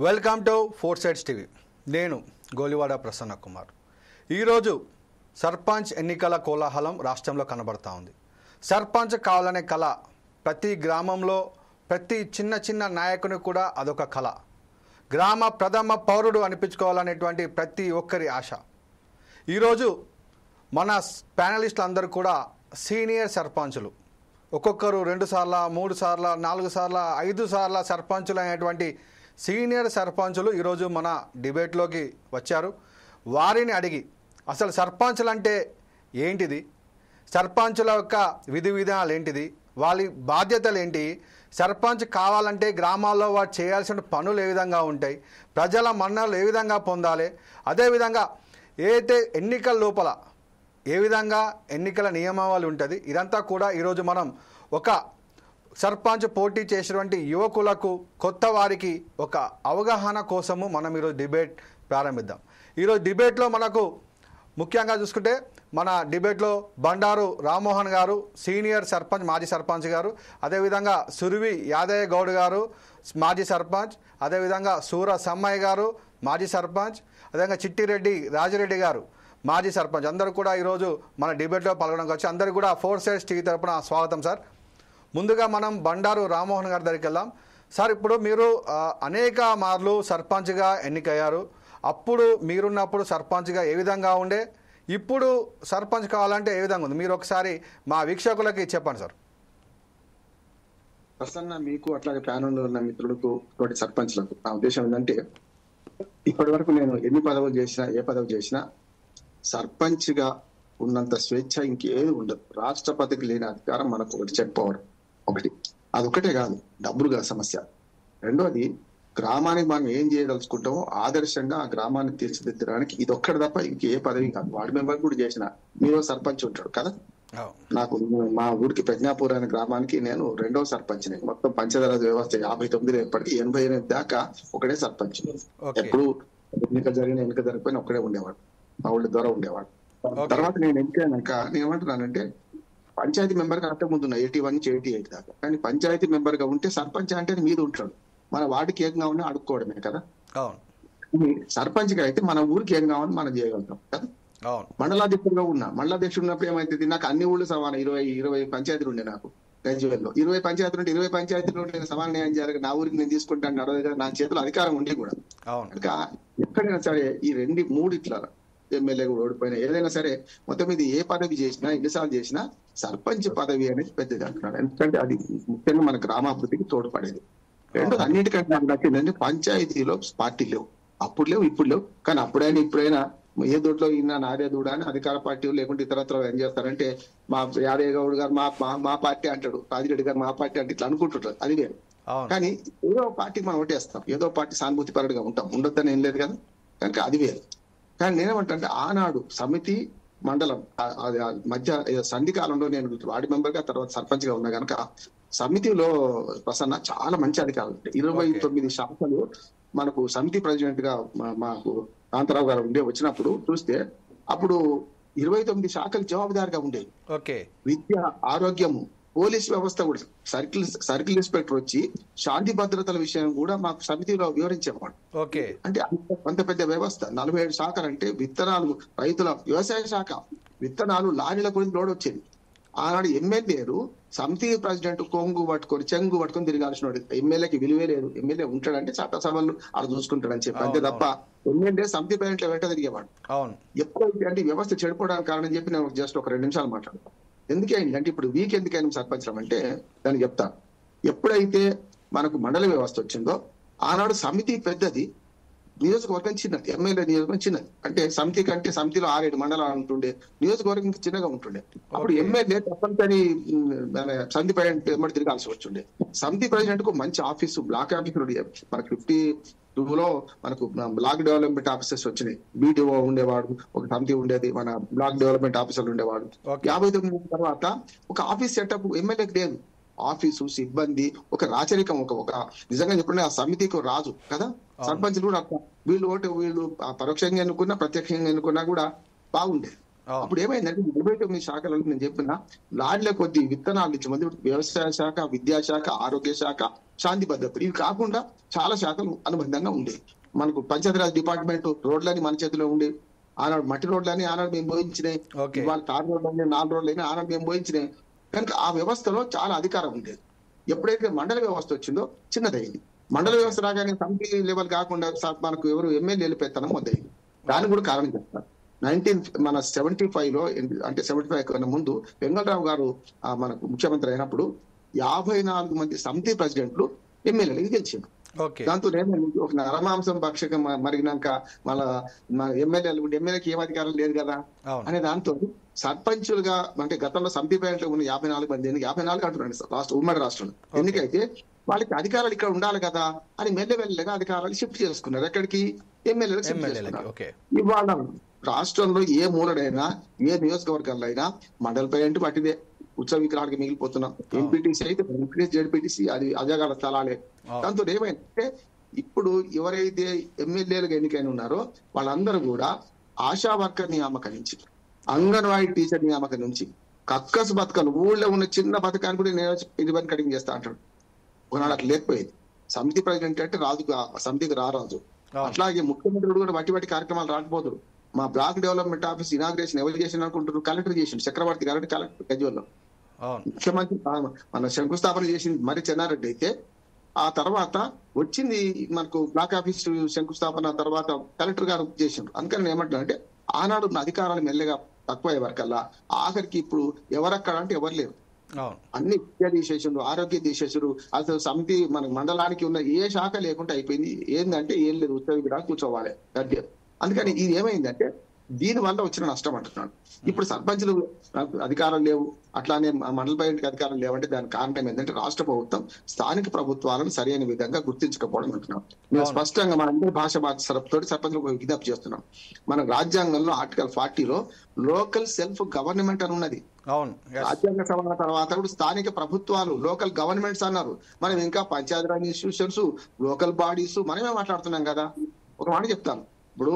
Welcome to four sides TV. నేను గోలివాడ ప్రసన్న కుమార్. ఈరోజు సర్పంచ్ ఎన్నికల కోలాహలం రాష్ట్రంలో కనబడతా ఉంది. సర్పంచ్ కావాలనే కళ ప్రతి గ్రామంలో ప్రతి చిన్న నాయకుని కూడా అదొక కళ. గ్రామ ప్రథమ పౌరుడు అనిపించుకోవాలనేటువంటి ప్రతి ఒక్కరి ఆశ. ఈరోజు మన ప్యానలిస్టులు అందరూ కూడా సీనియర్ సర్పంచులు. ఒక్కొక్కరు 2 సార్లు 3 సార్లు 4 సార్లు 5 సార్లు సర్పంచులు అయినటువంటి సీనియర్ సర్పంచులు ఈరోజు మన డిబేట్లోకి వచ్చారు. వారిని అడిగి అసలు సర్పంచులు అంటే ఏంటిది, సర్పంచుల యొక్క విధి విధానాలు ఏంటిది, వాళ్ళ బాధ్యతలు ఏంటి, సర్పంచ్ కావాలంటే గ్రామాల్లో వారు చేయాల్సిన పనులు ఏ విధంగా ఉంటాయి, ప్రజల మన్ననలు ఏ విధంగా పొందాలి, అదేవిధంగా ఏదైతే ఎన్నికల లోపల ఏ విధంగా ఎన్నికల నియమావళి ఉంటుంది, ఇదంతా కూడా ఈరోజు మనం ఒక సర్పంచ్ పోటీ చేసినటువంటి యువకులకు కొత్త వారికి ఒక అవగాహన కోసము మనం ఈరోజు డిబేట్ ప్రారంభిద్దాం. ఈరోజు డిబేట్లో మనకు ముఖ్యంగా చూసుకుంటే మన డిబేట్లో బండారు రామ్మోహన్ గారు సీనియర్ సర్పంచ్ మాజీ సర్పంచ్ గారు, అదేవిధంగా సురివి యాదయ్య గౌడ్ గారు మాజీ సర్పంచ్, అదేవిధంగా సూర సమ్మయ్య గారు మాజీ సర్పంచ్, అదేవిధంగా చిట్టిరెడ్డి రాజిరెడ్డి గారు మాజీ సర్పంచ్, అందరూ కూడా ఈరోజు మన డిబేట్లో పాల్గొనడానికి వచ్చి అందరూ కూడా ఫోర్ సైడ్స్ టీవీ తరపున స్వాగతం సార్. ముందుగా మనం బండారు రామ్మోహన్ గారి దగ్గరికి వెళ్దాం. సార్, ఇప్పుడు మీరు అనేక మార్లు సర్పంచ్గా ఎన్నికయ్యారు. అప్పుడు మీరున్నప్పుడు సర్పంచ్గా ఏ విధంగా ఉండే, ఇప్పుడు సర్పంచ్ కావాలంటే ఏ విధంగా ఉంది, మీరు ఒకసారి మా వీక్షకులకి చెప్పండి సార్. ప్రసన్న, మీకు అట్లాగే ప్యానెల్లో ఉన్న మిత్రులకు తోటి సర్పంచ్లకు నా ఉద్దేశం ఏంటంటే, ఇప్పటి వరకు నేను ఎన్ని పదవులు చేసినా ఏ పదవి చేసినా సర్పంచ్గా ఉన్నంత స్వేచ్ఛ ఇంకేది ఉండదు. రాష్ట్రపతికి లేని అధికారం మనకు ఒకటి చెప్పవడం ఒకటి, అదొకటే కాదు డబ్బులుగా సమస్య. రెండోది, గ్రామానికి మనం ఏం చేయదలుచుకుంటామో ఆదర్శంగా ఆ గ్రామాన్ని తీర్చిదిద్దడానికి ఇదొక్కటి తప్ప ఇంకే పదవి కాదు. వార్డు మెంబర్ కూడా చేసిన మీరు సర్పంచ్ ఉంటాడు కదా. నాకు మా ఊరికి ప్రజ్ఞాపూర్ అనే గ్రామానికి నేను 2వ సర్పంచ్ని. మొత్తం పంచదార వ్యవస్థ 59 ఎప్పటికీ 88 దాకా ఒకటే సర్పంచ్. ఎప్పుడు ఎన్నిక జరిగిపోయినా ఒక్కడే ఉండేవాడు, మా ఊళ్ళో ద్వారా ఉండేవాడు. తర్వాత నేను ఎన్నికైనాక నేను ఏమంటున్నానంటే, పంచాయతీ మెంబర్ గా అంత ముందు 81 నుంచి 88 దాకా, కానీ పంచాయతీ మెంబర్ గా ఉంటే సర్పంచ్ అంటే మీద ఉంటాడు. మన వార్డుకి ఏం కావాలని అడుక్కోవడమే కదా. సర్పంచ్ గా అయితే మన ఊరికి ఏం కావాలని మనం చేయగలుగుతాం కదా. మండలాధ్యక్షుడుగా మండలాధ్యక్షుడు ఉన్నప్పుడు ఏమైతుంది, నాకు అన్ని ఊళ్ళు సమానం 20 పంచాయతీలు ఉండే నాకు గజ్వేల్లో. 20 పంచాయతీలు ఉంటే 20 పంచాయతీలు నేను సమాన న్యాయం చేయాలి. నా ఊరికి నేను తీసుకుంటాను నడవదు కదా, నా చేతిలో అధికారం ఉండి కూడా. ఇంకా ఎక్కడైనా సరే ఈ 2-3 ఇట్లా ఎమ్మెల్యే కూడా ఓడిపోయినా ఏదైనా సరే మొత్తం మీద ఏ పదవి చేసినా ఎన్నిసార్లు చేసినా సర్పంచ్ పదవి అనేది పెద్దది అంటున్నాడు. ఎందుకంటే అది ముఖ్యంగా మన గ్రామాభివృద్ధికి తోడ్పడేది. రెండోది, అన్నిటికంటే నాకు నచ్చిందంటే పంచాయతీలో పార్టీ లేవు. అప్పుడు లేవు, ఇప్పుడు లేవు. కానీ ఇప్పుడైనా ఏ దొడ్లో ఇన్నా నాదే దూడ అని అధికార పార్టీ లేకుంటే ఇతరత్ర ఏం చేస్తారంటే, మా యాదయ్య గౌడ్ గారు మా పార్టీ అంటాడు, రాజిరెడ్డి గారు మా పార్టీ అంటే ఇట్లా అనుకుంటుంటారు. అది వేరు. కానీ ఏదో పార్టీకి మనం ఓటేస్తాం, ఏదో పార్టీ సానుభూతి పరుడుగా ఉంటాం, ఉండొద్దని ఏం లేదు కదా. కనుక అది వేరు. కానీ నేనేమంటే, ఆనాడు సమితి మండలం మధ్య సంధి కాలంలో నేను వార్డు మెంబర్ గా తర్వాత సర్పంచ్ గా ఉన్నా కనుక సమితిలో ప్రసన్న చాలా మంచి అధికారులు. 29 శాఖలు మనకు సమితి ప్రెసిడెంట్ గా మాకు కాంతారావు గారు వచ్చినప్పుడు చూస్తే అప్పుడు 29 శాఖలు జవాబుదారిగా ఉండేవి. విద్య, ఆరోగ్యము, పోలీస్ వ్యవస్థ కూడా, సర్కిల్ ఇన్స్పెక్టర్ వచ్చి శాంతి భద్రతల విషయం కూడా మాకు సమితిలో వివరించేవాడు. అంటే అంత పెద్ద వ్యవస్థ. 47 శాఖలు అంటే విత్తనాలు, రైతుల వ్యవసాయ శాఖ, విత్తనాలు లారీల గురించి లోడ్ వచ్చేది. ఆనాడు ఎమ్మెల్యేలు సమితి ప్రెసిడెంట్ చెంగు పట్టుకొని తిరగాల్సిన వాడు. ఎమ్మెల్యేకి విలువే లేదు. ఎమ్మెల్యే ఉంటాడంటే చట్టసభలు అలా చూసుకుంటాడని చెప్పి అంతే తప్ప ఎమ్మెల్యే సమితి ప్రెసిడెంట్ వెంట తిరిగేవాడు. ఎప్పుడైతే అంటే వ్యవస్థ చెడిపోవడానికి కారణం చెప్పి నేను జస్ట్ ఒక 2 నిమిషాలు మాట్లాడతాను. ఎందుకైంది అంటే, ఇప్పుడు ఎందుకైనా సర్పంచం అంటే దాన్ని చెప్తా. ఎప్పుడైతే మనకు మండల వ్యవస్థ వచ్చిందో ఆనాడు సమితి పెద్దది, నియోజకవర్గం చిన్నది, ఎమ్మెల్యే నియోజకవర్గం చిన్నది. అంటే సమితి కంటే సమితిలో 6-7 మండలాలు ఉంటుండే, నియోజకవర్గం చిన్నగా ఉంటుండే. అప్పుడు ఎమ్మెల్యే తప్పనిసరి సమితి ప్రెసిడెంట్ ఎమ్మడి తిరగాల్సి వచ్చిండే. సమితి ప్రెసిడెంట్ కు మంచి ఆఫీసు, బ్లాక్ ఆఫీసులు మనకు 52లో మనకు బ్లాక్ డెవలప్మెంట్ ఆఫీసర్స్ వచ్చినాయి. BDO ఉండేవాడు, ఒక సమితి ఉండేది, మన బ్లాక్ డెవలప్మెంట్ ఆఫీసర్లు ఉండేవాడు. 59 తర్వాత ఒక ఆఫీస్ సెటప్ ఎమ్మెల్యేకి లేదు. ఆఫీసు, సిబ్బంది, ఒక రాచరికం, ఒక నిజంగా చెప్పండి ఆ సమితికి రాజు కదా. సర్పంచ్లు కూడా వీళ్ళు పరోక్షంగా ఎన్నుకున్నా ప్రత్యక్షంగా ఎన్నుకున్నా కూడా బాగుండేది. అప్పుడు ఏమైందంటే 49 శాఖలలో నేను చెప్పిన లాడ్ల కొద్ది విత్తనాలు ఇచ్చి మంది వ్యవసాయ శాఖ, విద్యాశాఖ, ఆరోగ్య శాఖ, శాంతి భద్రత ఇవి కాకుండా చాలా శాఖలు అనుబంధంగా ఉండేవి. మనకు పంచాయతీరాజ్ డిపార్ట్మెంట్ రోడ్లని మన చేతిలో ఉండేవి. ఆనాడు మట్టి రోడ్లని ఆనాడు మేము పోయించినాయి, ఇవాళ తార్ రోడ్లని 4 రోడ్లని ఆనాడు మేము పోయించినాయి. కనుక ఆ వ్యవస్థలో చాలా అధికారం ఉండేది. ఎప్పుడైతే మండల వ్యవస్థ వచ్చిందో చిన్నదైంది. మండల వ్యవస్థ రాగానే కమిటీ లెవెల్ కాకుండా మనకు ఎవరు ఎమ్మెల్యేలు పెత్తనం మొదలైంది. దానికి కూడా కారణం చెప్తారు. 1975 లో అంటే 75 కన్నా ముందు వెంగళరావు గారు మనకు ముఖ్యమంత్రి అయినప్పుడు 54 మంది సమితి ప్రెసిడెంట్లు ఎమ్మెల్యేలకు గెలిచారు. దాంతో ఒక నరమాంసం భక్షక మరిగినాక మళ్ళా ఎమ్మెల్యేకి ఏం అధికారం లేదు కదా అనే దాంతో సర్పంచులుగా అంటే గతంలో సమితి ప్రెసిడెంట్లు ఉన్న 54 మంది 54 అంటున్నాడు ఉమ్మడి రాష్ట్రంలో. ఎందుకైతే వాళ్ళకి అధికారాలు ఇక్కడ ఉండాలి కదా అని మెల్లమెల్లగా అధికారాలు షిఫ్ట్ చేసుకున్నారు. ఎక్కడికి? ఎమ్మెల్యేలకు షిఫ్ట్ చేసుకున్నారు. ఇవాళ రాష్ట్రంలో ఏ మూలడైనా ఏ నియోజకవర్గాల్లో అయినా మండల ప్రెసిడెంట్ పట్టిదే ఉత్సవ విగ్రహానికి మిగిలిపోతున్నాం. ఎంపీటీసీ అయితే ఎంపీటీసీ, జడ్పీటీసీ అది అజగాల స్థలాలే. దాంతో ఏమైందంటే ఇప్పుడు ఎవరైతే ఎమ్మెల్యేలుగా ఎన్నికైన ఉన్నారో వాళ్ళందరూ కూడా ఆశా వర్కర్ నియామకం నుంచి, అంగన్వాడీ టీచర్ నియామకం నుంచి, కక్కసు బతకాలు ఊళ్ళో ఉన్న చిన్న బతకాన్ని కూడా నేను రిబన్ కటింగ్ చేస్తా అంటాడు. ఒకనాడు అట్లా లేకపోయేది. సమితి ప్రెసిడెంట్ అంటే రాజు, సమితికి రారాజు. అట్లాగే ముఖ్యమంత్రుడు కూడా బట్టి కార్యక్రమాలు రాకపోతాడు. మా బ్లాక్ డెవలప్మెంట్ ఆఫీస్ ఇనాగ్రేషన్ ఎవరు చేసిన అనుకుంటున్నారు? కలెక్టర్ చేసిండు. చక్రవర్తి గారు కలెక్టర్ గజ్వేల్లో. ముఖ్యమంత్రి మన శంకుస్థాపన చేసింది మరి చెన్నారెడ్డి అయితే, ఆ తర్వాత వచ్చింది మనకు బ్లాక్ ఆఫీస్ శంకుస్థాపన తర్వాత కలెక్టర్ గారు చేసిండ్రు. అందుకని ఏమంటున్నా అంటే ఆనాడు ఉన్న అధికారాలు మెల్లగా తక్కువయ్యే వరకల్లా ఆఖరికి ఇప్పుడు ఎవరక్కడ అంటే ఎవరు లేరు. అన్ని విద్య తీసేసిండ్రు, ఆరోగ్య తీసేసారు. అసలు సమితి మన మండలానికి ఉన్న ఏ శాఖ లేకుండా అయిపోయింది. ఏంటంటే ఏం లేదు, ఉత్సవ విగ్రహాలు కూర్చోవాలి గద్య. అందుకని ఇది ఏమైందంటే దీని వల్ల వచ్చిన నష్టం అంటున్నాడు. ఇప్పుడు సర్పంచులు అధికారం లేవు, అట్లానే మండల ప్రెసిడెంట్కి అధికారం లేవంటే దానికి కారణం ఏంటంటే రాష్ట్ర ప్రభుత్వం స్థానిక ప్రభుత్వాలను సరైన విధంగా గుర్తించకపోవడం అంటున్నాం. మేము స్పష్టంగా మన అందరి భాష తోటి సర్పంచులకు విజ్ఞప్తి చేస్తున్నాం. మన రాజ్యాంగంలో ఆర్టికల్ 40లో లోకల్ సెల్ఫ్ గవర్నమెంట్ అని ఉన్నది. రాజ్యాంగ సవరణ తర్వాత కూడా స్థానిక ప్రభుత్వాలు లోకల్ గవర్నమెంట్స్ అన్నారు. మనం ఇంకా పంచాయతీరాజ్ ఇన్స్టిట్యూషన్స్, లోకల్ బాడీస్ మనమే మాట్లాడుతున్నాం కదా. ఒక మాట చెప్తాను. ఇప్పుడు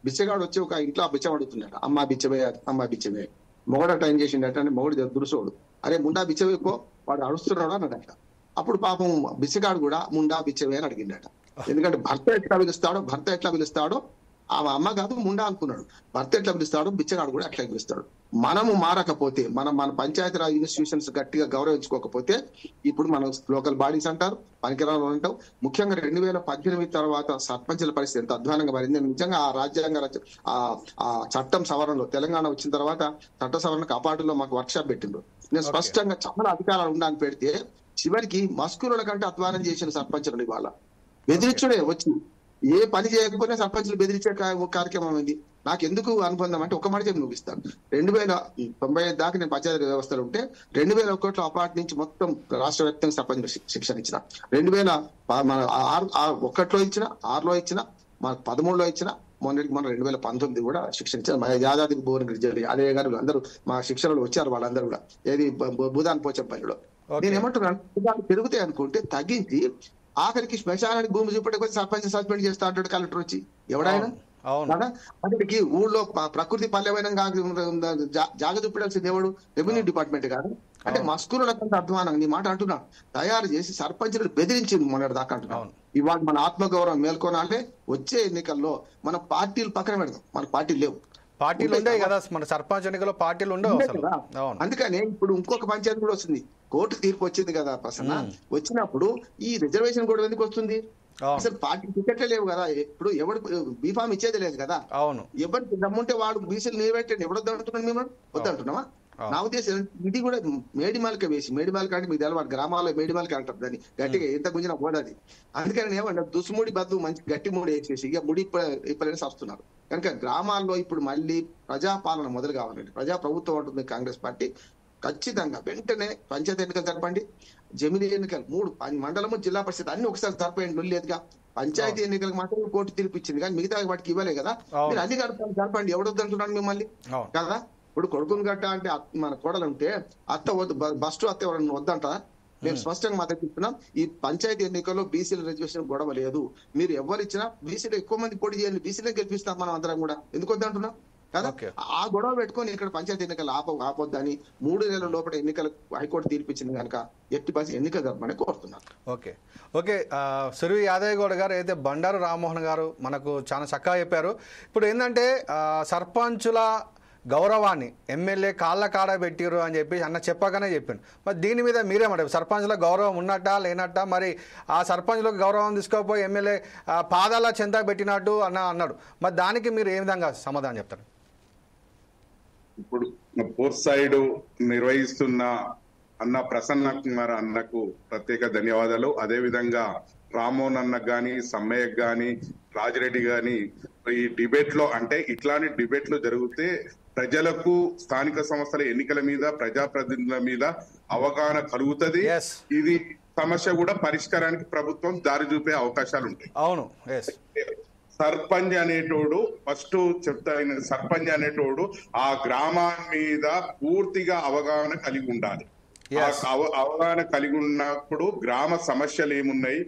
బిచ్చగాడు వచ్చి ఒక ఇంట్లో బిచ్చం అడుగుతున్నాడు, అమ్మా బిచ్చవే, అమ్మా బిచ్చవే. మొగడట ఏం చేసిండట అంటే మొగడు దురుసోడు, అరే ముండా బిచ్చవేకో వాడు అడుస్తున్నాడు అన్నాడట. అప్పుడు పాపం బిచ్చగాడు కూడా ముండా బిచ్చవే అని అడిగిండట. ఎందుకంటే భర్త ఎట్లా పిలుస్తాడో ఆ అమ్మ కాదు ముండా అనుకున్నాడు. భర్త ఎట్లా పిలుస్తాడో బిచ్చగాడు కూడా అట్లా పిలుస్తాడు. మనము మారకపోతే, మన పంచాయతీరాజ్ ఇన్స్టిట్యూషన్స్ గట్టిగా గౌరవించుకోకపోతే ఇప్పుడు మనం లోకల్ బాడీస్ అంటారు, పనికిరాలు అంటాం. ముఖ్యంగా 2018 తర్వాత సర్పంచుల పరిస్థితి ఎంత అధ్వానంగా మారింది. నిజంగా ఆ రాజ్యాంగ ఆ చట్టం సవరణలో తెలంగాణ వచ్చిన తర్వాత చట్ట సవరణ కాపాడులో మాకు వర్క్ షాప్ పెట్టిండ్రు. నేను స్పష్టంగా చాలా అధికారాలు ఉండడానికి పెడితే చివరికి మస్కుల కంటే అధ్వానం చేసిన సర్పంచులు ఇవాళ బెదిరించుడే వచ్చి ఏ పని చేయకపోయినా సర్పంచులు బెదిరించే కార్యక్రమం ఇది. నాకు ఎందుకు అనుబంధం అంటే ఒక మాట చెప్పి ముగిస్తాను. 2095 దాకా నేను పంచాయతీ వ్యవస్థలు ఉంటే 2001లో అపార్ట్ నుంచి మొత్తం రాష్ట్ర వ్యాప్తంగా సర్పంచ్ శిక్షణ ఇచ్చిన. 2001లో ఇచ్చిన, 6లో ఇచ్చిన, 13లో ఇచ్చిన, మొన్న 2019 కూడా శిక్షణ ఇచ్చిన. యాదాద్రి భువనగిరి జిల్లా అదే గారు అందరూ మా శిక్షణలో వచ్చారు. వాళ్ళందరూ కూడా ఏది భూదాన్ పోచంపల్లిలో. నేను ఏమంటున్నాను, పెరుగుతాయి అనుకుంటే తగ్గించి ఆఖరికి శ్మశానానికి భూమి చూపెట్టుకొని సర్పంచ్ సస్పెండ్ చేస్తా అంటాడు కలెక్టర్ వచ్చి. ఎవడైనా అక్కడికి ఊళ్ళో ప్రకృతి పల్లెమైన జాగ చూపెట్టాల్సింది ఎవడు? రెవెన్యూ డిపార్ట్మెంట్ కాదు. అంటే మస్కుల కంటే అధ్వానం నీ మాట అంటున్నా తయారు చేసి సర్పంచులు బెదిరించింది మొన్నటి దాకా అంటున్నాను. ఇవాళ మన ఆత్మగౌరవం మేల్కొనాలంటే వచ్చే ఎన్నికల్లో మన పార్టీలు పక్కన పెడదాం. మన పార్టీలు లేవు, పార్టీలు ఉండేవి కదా. మన సర్పంచ్ ఎన్నికల్లో పార్టీలు ఉండవు కదా. అందుకనే ఇప్పుడు ఇంకొక పంచాయతీ కూడా వస్తుంది. కోర్టు తీర్పు వచ్చింది కదా ప్రసన్న. వచ్చినప్పుడు ఈ రిజర్వేషన్ కూడా ఎందుకు వస్తుంది? అసలు పార్టీ టికెట్లే లేవు కదా. ఇప్పుడు ఎవడు బీఫామ్ ఇచ్చేది లేదు కదా. అవును, ఎవరికి దమ్ముంటే వాడు బీసీలు నిలబెట్టండి. ఎవడొద్దంటున్నాను మేము వద్దంటున్నావా? నా ఉద్దేశం ఇది కూడా మేడిమాలిక వేసి, మేడిమాలిక అంటే మీకు తెలవాలి గ్రామాల్లో మేడిమాలిక అంటారు దాన్ని గట్టిగా ఎంత గుంజినా పోదది. అందుకని ఏమంటే దుసుముడి బద్దు మంచి గట్టి ముడి వేసేసి ఇక ముడి ఇప్పలేసి వస్తున్నారు. కనుక గ్రామాల్లో ఇప్పుడు మళ్ళీ ప్రజాపాలన మొదలు కావాలండి. ప్రజా ప్రభుత్వం ఉంటుంది కాంగ్రెస్ పార్టీ. ఖచ్చితంగా వెంటనే పంచాయతీ ఎన్నికలు జరపండి, జమిలీ ఎన్నికలు 3 మండలము, జిల్లా పరిషత్ అన్ని ఒకసారి జరపండి. లేదుగా పంచాయతీ ఎన్నికలకు మాత్రం కోర్టు తీర్పిచ్చింది కానీ మిగతా వాటికి ఇవ్వలే కదా. మీరు అన్ని జరపండి. ఎవడొద్దంటున్నాను మిమ్మల్ని కదా. ఇప్పుడు కొడుకుని గట్ట అంటే మన కోడలు ఉంటే అత్త వద్దు, బస్టు అత్త ఎవరన్నా వద్దంటారా? మేము స్పష్టంగా మా దగ్గర ఇస్తున్నాం. ఈ పంచాయతీ ఎన్నికల్లో బీసీల రిజర్వేషన్ గొడవ లేదు. మీరు ఎవరు ఇచ్చినా బీసీలో ఎక్కువ మంది పోటీ చేయండి, బీసీలో గెలిపిస్తాం మనం అందరం కూడా. ఎందుకు వద్దంటున్నాం? కదా. ఓకే. ఆ గొడవ పెట్టుకొని ఇక్కడ పంచాయతీ ఎన్నికలు ఆపొద్దని 3 నెలల లోపల ఎన్నికలకు హైకోర్టు తీర్పిచ్చింది కనుక ఎట్టి పరిస్థితి ఎన్నికలు జరపమని కోరుతున్నారు. ఓకే. ఓకే. సురవి యాదయ్య గౌడ్ గారు అయితే బండారు రామ్మోహన్ గారు మనకు చాలా చక్కగా చెప్పారు. ఇప్పుడు ఏంటంటే సర్పంచుల గౌరవాన్ని ఎమ్మెల్యే కాళ్ళ కాడ పెట్టిరు అని చెప్పి అన్న చెప్పగానే చెప్పిండు. మరి దీని మీద మీరేమంటారు? సర్పంచ్ల గౌరవం ఉన్నట్టా లేనట్టా? మరి ఆ సర్పంచ్లకు గౌరవం తీసుకోకపోయి ఎమ్మెల్యే పాదాల చెంత పెట్టినట్టు అన్నాడు. మరి దానికి మీరు ఏ విధంగా సమాధానం చెప్తారు? ఇప్పుడు పోర్ట్ సైడ్ నిర్వహిస్తున్న అన్న ప్రసన్న కుమార్ అన్నకు ప్రత్యేక ధన్యవాదాలు. అదే విధంగా రామ్మోహన్ అన్నకు గాని, సమ్మయ్యకు గాని, రాజిరెడ్డి గాని ఈ డిబేట్ లో అంటే ఇట్లాంటి డిబేట్లు జరిగితే ప్రజలకు స్థానిక సంస్థల ఎన్నికల మీద, ప్రజాప్రతినిధుల మీద అవగాహన కలుగుతుంది. Yes. ఇది సమస్య కూడా పరిష్కారానికి ప్రభుత్వం దారి చూపే అవకాశాలు ఉంటాయి. అవును. సర్పంచ్ అనేటోడు ఫస్ట్ చెప్తా, సర్పంచ్ అనేటోడు ఆ గ్రామం మీద పూర్తిగా అవగాహన కలిగి ఉండాలి. అవగాహన కలిగి ఉన్నప్పుడు గ్రామ సమస్యలు ఏమున్నాయి,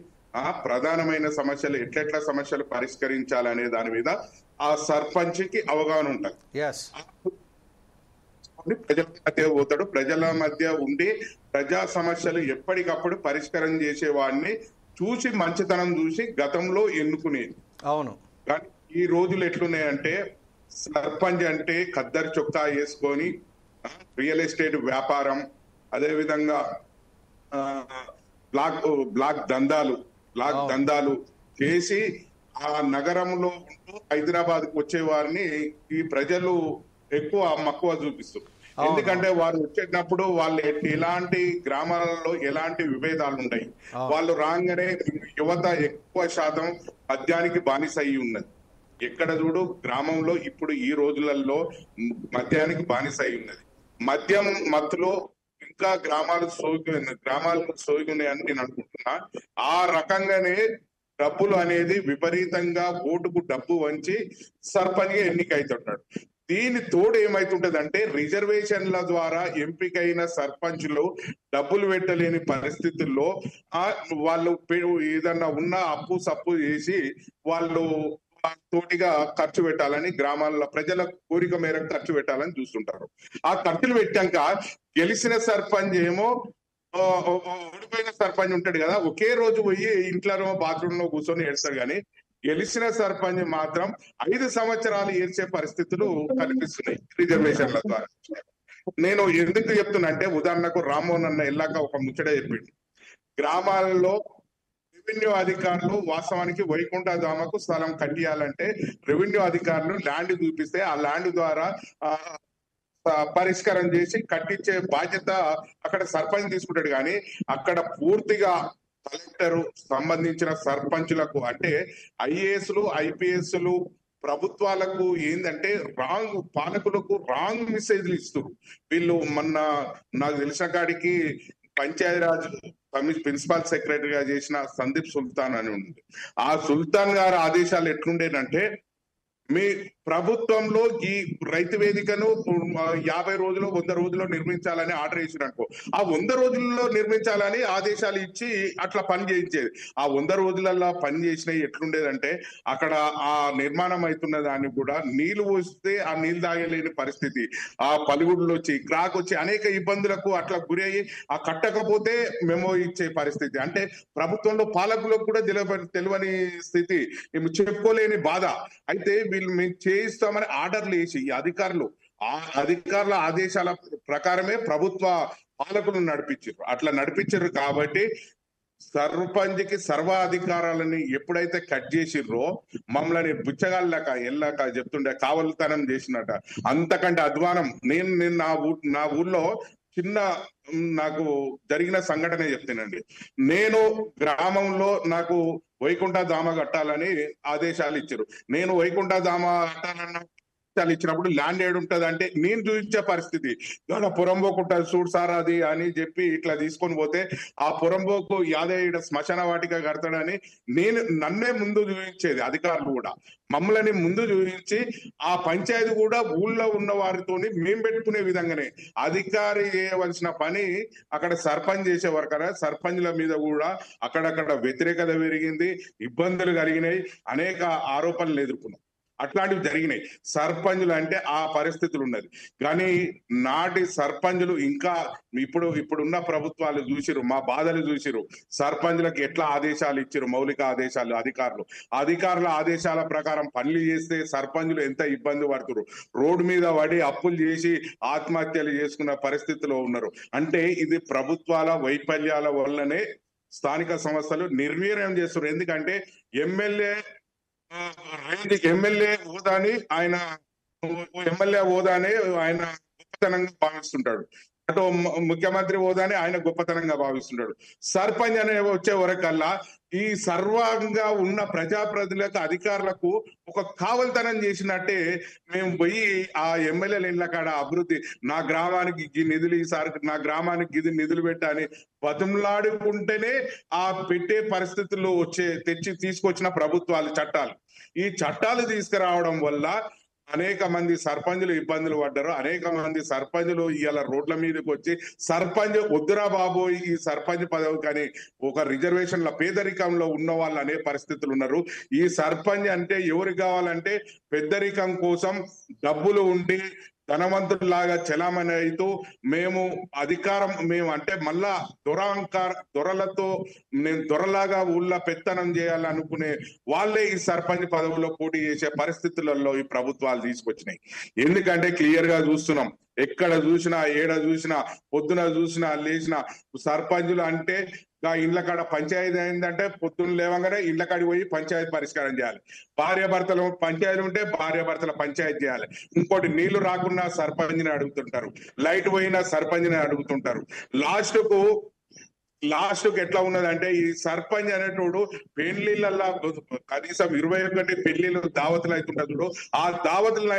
ప్రధానమైన సమస్యలు ఎట్లెట్లా సమస్యలు పరిష్కరించాలనే దాని మీద ఆ సర్పంచ్ కి అవగాహన ఉంటుంది. ప్రజల మధ్య పోతాడు, ప్రజల మధ్య ఉండి ప్రజా సమస్యలు ఎప్పటికప్పుడు పరిష్కారం చేసే వాడిని చూసి మంచితనం చూసి గతంలో ఎన్నుకునేది. అవును. కానీ ఈ రోజులు ఎట్లున్నాయంటే సర్పంచ్ అంటే ఖద్దరు చొక్కా వేసుకొని రియల్ ఎస్టేట్ వ్యాపారం, అదే విధంగా బ్లాక్ దందాలు చేసి ఆ నగరంలో ఉంటూ హైదరాబాద్ కు వచ్చే వారిని ఈ ప్రజలు ఎక్కువ మక్కువ చూపిస్తారు. ఎందుకంటే వారు వచ్చేటప్పుడు వాళ్ళు ఎలాంటి గ్రామాలలో ఎలాంటి విభేదాలు ఉన్నాయి, వాళ్ళు రాగానే యువత ఎక్కువ శాతం మద్యానికి బానిస అయి ఉన్నది. ఎక్కడ చూడు గ్రామంలో ఇప్పుడు ఈ రోజులలో మద్యానికి బానిస అయి ఉన్నది. మద్యం మత్తులో ఇంకా గ్రామాలు సోగున్నాయని నేను అనుకుంటున్నా. ఆ రకంగానే డబ్బులు అనేది విపరీతంగా ఓటుకు డబ్బు వంచి సర్పంచ్ గా ఎన్నికైతుంటాడు. దీని తోడు ఏమైతుంటదంటే రిజర్వేషన్ల ద్వారా ఎంపికైన సర్పంచులు డబ్బులు పెట్టలేని పరిస్థితుల్లో వాళ్ళు ఏదన్నా ఉన్న అప్పు సప్పు చేసి వాళ్ళు తోటిగా ఖర్చు పెట్టాలని, గ్రామాల ప్రజల కోరిక మేరకు ఖర్చు పెట్టాలని చూస్తుంటారు. ఆ ఖర్చులు పెట్టాక గెలిచిన సర్పంచ్ ఏమో ఓడిపోయిన సర్పంచ్ ఉంటాడు కదా, ఒకే రోజు పోయి ఇంట్లో బాత్రూమ్ లో కూర్చొని ఏడ్చాడు. కానీ గెలిచిన సర్పంచ్ మాత్రం 5 సంవత్సరాలు ఏడ్చే పరిస్థితులు కనిపిస్తున్నాయి రిజర్వేషన్ల ద్వారా. నేను ఎందుకు చెప్తున్నా అంటే, ఉదాహరణకు రామ్మోహన్ అన్న వెళ్ళాక ఒక ముచ్చట చెప్పిండు. గ్రామాలలో రెవెన్యూ అధికారులు వాస్తవానికి వైకుంఠధామకు స్థలం కట్టియాలంటే రెవెన్యూ అధికారులు ల్యాండ్ చూపిస్తే ఆ ల్యాండ్ ద్వారా పరిష్కారం చేసి కట్టించే బాధ్యత అక్కడ సర్పంచ్ తీసుకుంటాడు. కానీ అక్కడ పూర్తిగా కలెక్టర్ సంబంధించిన సర్పంచులకు అంటే ఐఏఎస్లు ఐపీఎస్లు ప్రభుత్వాలకు ఏంటంటే పాలకులకు రాంగ్ మెసేజ్లు ఇస్తారు. వీళ్ళు నాకు తెలిసిన కాడికి పంచాయతీరాజ్ ప్రిన్సిపల్ సెక్రటరీగా చేసిన సందీప్ సుల్తాన్ అని ఉంది. ఆ సుల్తాన్ గారి ఆదేశాలు ఎట్లుండేనంటే, మీ ప్రభుత్వంలో ఈ రైతు వేదికను 50 రోజులు 100 రోజుల్లో నిర్మించాలని ఆర్డర్ ఇచ్చినట్టు ఆ 100 రోజుల్లో నిర్మించాలని ఆదేశాలు ఇచ్చి అట్లా పని చేయించేది. ఆ 100 రోజులలో పని చేసినవి ఎట్లుండేదంటే, అక్కడ ఆ నిర్మాణం అవుతున్న దాన్ని కూడా నీళ్లు పోస్తే ఆ నీళ్లు తాగలేని పరిస్థితి, ఆ పలుగుడులు వచ్చి క్రాక్ వచ్చి అనేక ఇబ్బందులకు అట్లా గురి అయ్యి ఆ కట్టకపోతే మెమో ఇచ్చే పరిస్థితి. అంటే ప్రభుత్వంలో పాలకులకు కూడా తెలియని స్థితి, చెప్పుకోలేని బాధ. అయితే వీళ్ళు మేము చేయిస్తామని ఆర్డర్లు వేసి అధికారుల ఆదేశాల ప్రకారమే ప్రభుత్వ పాలకులు నడిపించారు. అట్లా నడిపించారు కాబట్టి సర్పంచ్ కి సర్వాధికారాలని ఎప్పుడైతే కట్ చేసిర్రో మమ్మల్ని బుచ్చగాళ్ళక ఎల్లాక చెప్తుండే కావలితనం చేసినట్ట. అంతకంటే అధ్వానం. నేను నా ఊర్లో చిన్న నాకు జరిగిన సంఘటన చెప్తానండి. నేను గ్రామంలో నాకు వైకుంఠధామ కట్టాలని ఆదేశాలు ఇచ్చారు. నేను వైకుంఠధామ కట్టాలన్న ఇచ్చినప్పుడు ల్యాండ్ ఏడు ఉంటది అంటే నేను చూపించే పరిస్థితి, పురంబోకు ఉంటుంది చూడు సార్ అది అని చెప్పి ఇట్లా తీసుకొని పోతే ఆ పురంబోకు యాదయ్య శ్మశాన వాటిక కడతాడని నన్నే ముందు చూపించేది. అధికారులు కూడా మమ్మల్ని ముందు చూపించి ఆ పంచాయతీ కూడా ఊళ్ళో ఉన్న వారితోని మేము పెట్టుకునే విధంగానే అధికారి చేయవలసిన పని అక్కడ సర్పంచ్ చేసేవారు కదా. సర్పంచ్ల మీద కూడా అక్కడక్కడ వ్యతిరేకత పెరిగింది, ఇబ్బందులు కలిగినాయి, అనేక ఆరోపణలు ఎదుర్కొన్నాం. అట్లాంటివి జరిగినాయి. సర్పంచులు అంటే ఆ పరిస్థితులు ఉన్నది. కానీ నాటి సర్పంచులు ఇంకా ఇప్పుడున్న ప్రభుత్వాలు చూసిరు, మా బాధలు చూసిరు. సర్పంచులకు ఎట్లా ఆదేశాలు ఇచ్చారు, మౌలిక ఆదేశాలు అధికారుల ఆదేశాల ప్రకారం పనులు చేస్తే సర్పంచులు ఎంత ఇబ్బంది పడుతున్నారు. రోడ్డు మీద పడి అప్పులు చేసి ఆత్మహత్యలు చేసుకున్న పరిస్థితిలో ఉన్నారు. అంటే ఇది ప్రభుత్వాల వైఫల్యాల వల్లనే స్థానిక సంస్థలు నిర్వీర్యం చేస్తున్నారు. ఎందుకంటే ఎమ్మెల్యే హోదాని ఆయన గొప్పతనంగా భావిస్తుంటాడు. అటు ముఖ్యమంత్రి హోదాని ఆయన గొప్పతనంగా భావిస్తుంటాడు. సర్పంచ్ అనే వచ్చే వరకల్లా ఈ సర్వంగా ఉన్న ప్రజాప్రతినిధులకు అధికారులకు ఒక కావలితనం చేసినట్టే మేము పోయి ఆ ఎమ్మెల్యేల ఇళ్ల కాడ అభివృద్ధి, నా గ్రామానికి ఈ నిధులు, ఈసారి నా గ్రామానికి ఇది నిధులు పెట్టని బతిమలాడుకుంటేనే ఆ పెట్టే పరిస్థితుల్లో తీసుకొచ్చిన ప్రభుత్వాలు చట్టాలు. ఈ చట్టాలు తీసుకురావడం వల్ల అనేక మంది సర్పంచులు ఇబ్బందులు పడ్డారు. అనేక మంది సర్పంచులు ఇవాళ రోడ్ల మీదకి వచ్చి సర్పంచ్ వద్దురా బాబోయ్ ఈ సర్పంచ్ పదవి కానీ ఒక రిజర్వేషన్ల పేదరికంలో ఉన్న వాళ్ళు అనే పరిస్థితులు ఉన్నారు. ఈ సర్పంచ్ అంటే ఎవరికి కావాలంటే పెద్దరికం కోసం డబ్బులు ఉండి ధనవంతుల్లాగా చలామణి అవుతూ మేము అంటే మళ్ళా దొరలతో నేను దొరలాగా ఊళ్ళో పెత్తనం చేయాలనుకునే వాళ్ళే ఈ సర్పంచ్ పదవిలో పోటీ చేసే పరిస్థితులలో ఈ ప్రభుత్వాలు తీసుకొచ్చినాయి. ఎందుకంటే క్లియర్ గా చూస్తున్నాం, ఎక్కడ చూసినా ఏడ చూసినా పొద్దున చూసినా లేచిన సర్పంచులు అంటే ఇండ్ల కాడ పంచాయతీ అయిందంటే పొద్దున్న లేవగానే ఇండ్ల కాడికి పోయి పంచాయతీ పరిష్కారం చేయాలి. భార్యాభర్తలు పంచాయతీ ఉంటే భార్యాభర్తల పంచాయతీ చేయాలి. ఇంకోటి నీళ్లు రాకున్నా సర్పంచ్ని అడుగుతుంటారు, లైట్ పోయినా సర్పంచ్ని అడుగుతుంటారు. లాస్ట్ కు ఎట్లా ఉన్నదంటే ఈ సర్పంచ్ అనేటోడు పెళ్లిళ్ళల్లా కనీసం 21 పెళ్లిళ్ళు దావతులు అవుతుంటారు చూడు, ఆ దావతులు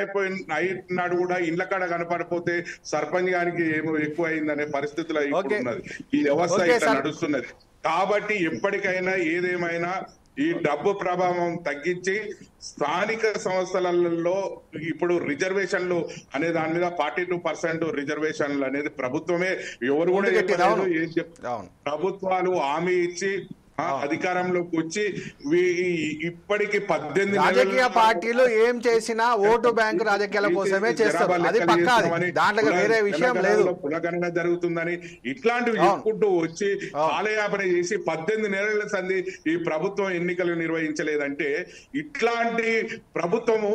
అయినాడు కూడా ఇండ్ల కాడ కనపడిపోతే సర్పంచ్ గారికి ఏమో ఎక్కువ అయిందనే పరిస్థితిలో ఇప్పుడు ఉన్నది. ఈ వ్యవస్థ ఇట్లా నడుస్తున్నది. కాబట్టి ఎప్పటికైనా ఏదేమైనా ఈ డబ్బు ప్రభావం తగ్గించి స్థానిక సంస్థలలో ఇప్పుడు రిజర్వేషన్లు అనే దాని మీద 42% రిజర్వేషన్లు అనేది ప్రభుత్వమే, ఎవరు కూడా చెప్పలేదు. ఏం ప్రభుత్వాలు హామీ ఇచ్చి అధికారంలోకి వచ్చి ఇప్పటికి 18 రాజకీయ పార్టీలు ఏం చేసినా ఓటు బ్యాంకు రాజకీయాల కోసమే చేస్తారు. అది పక్కా, దాంట్లో వేరే విషయం లేదు. కులగణన జరుగుతుందని ఇట్లాంటివి చెప్పుకుంటూ వచ్చి కాలయాపన చేసి 18 నెలల సంది ఈ ప్రభుత్వం ఎన్నికలు నిర్వహించలేదంటే, ఇట్లాంటి ప్రభుత్వము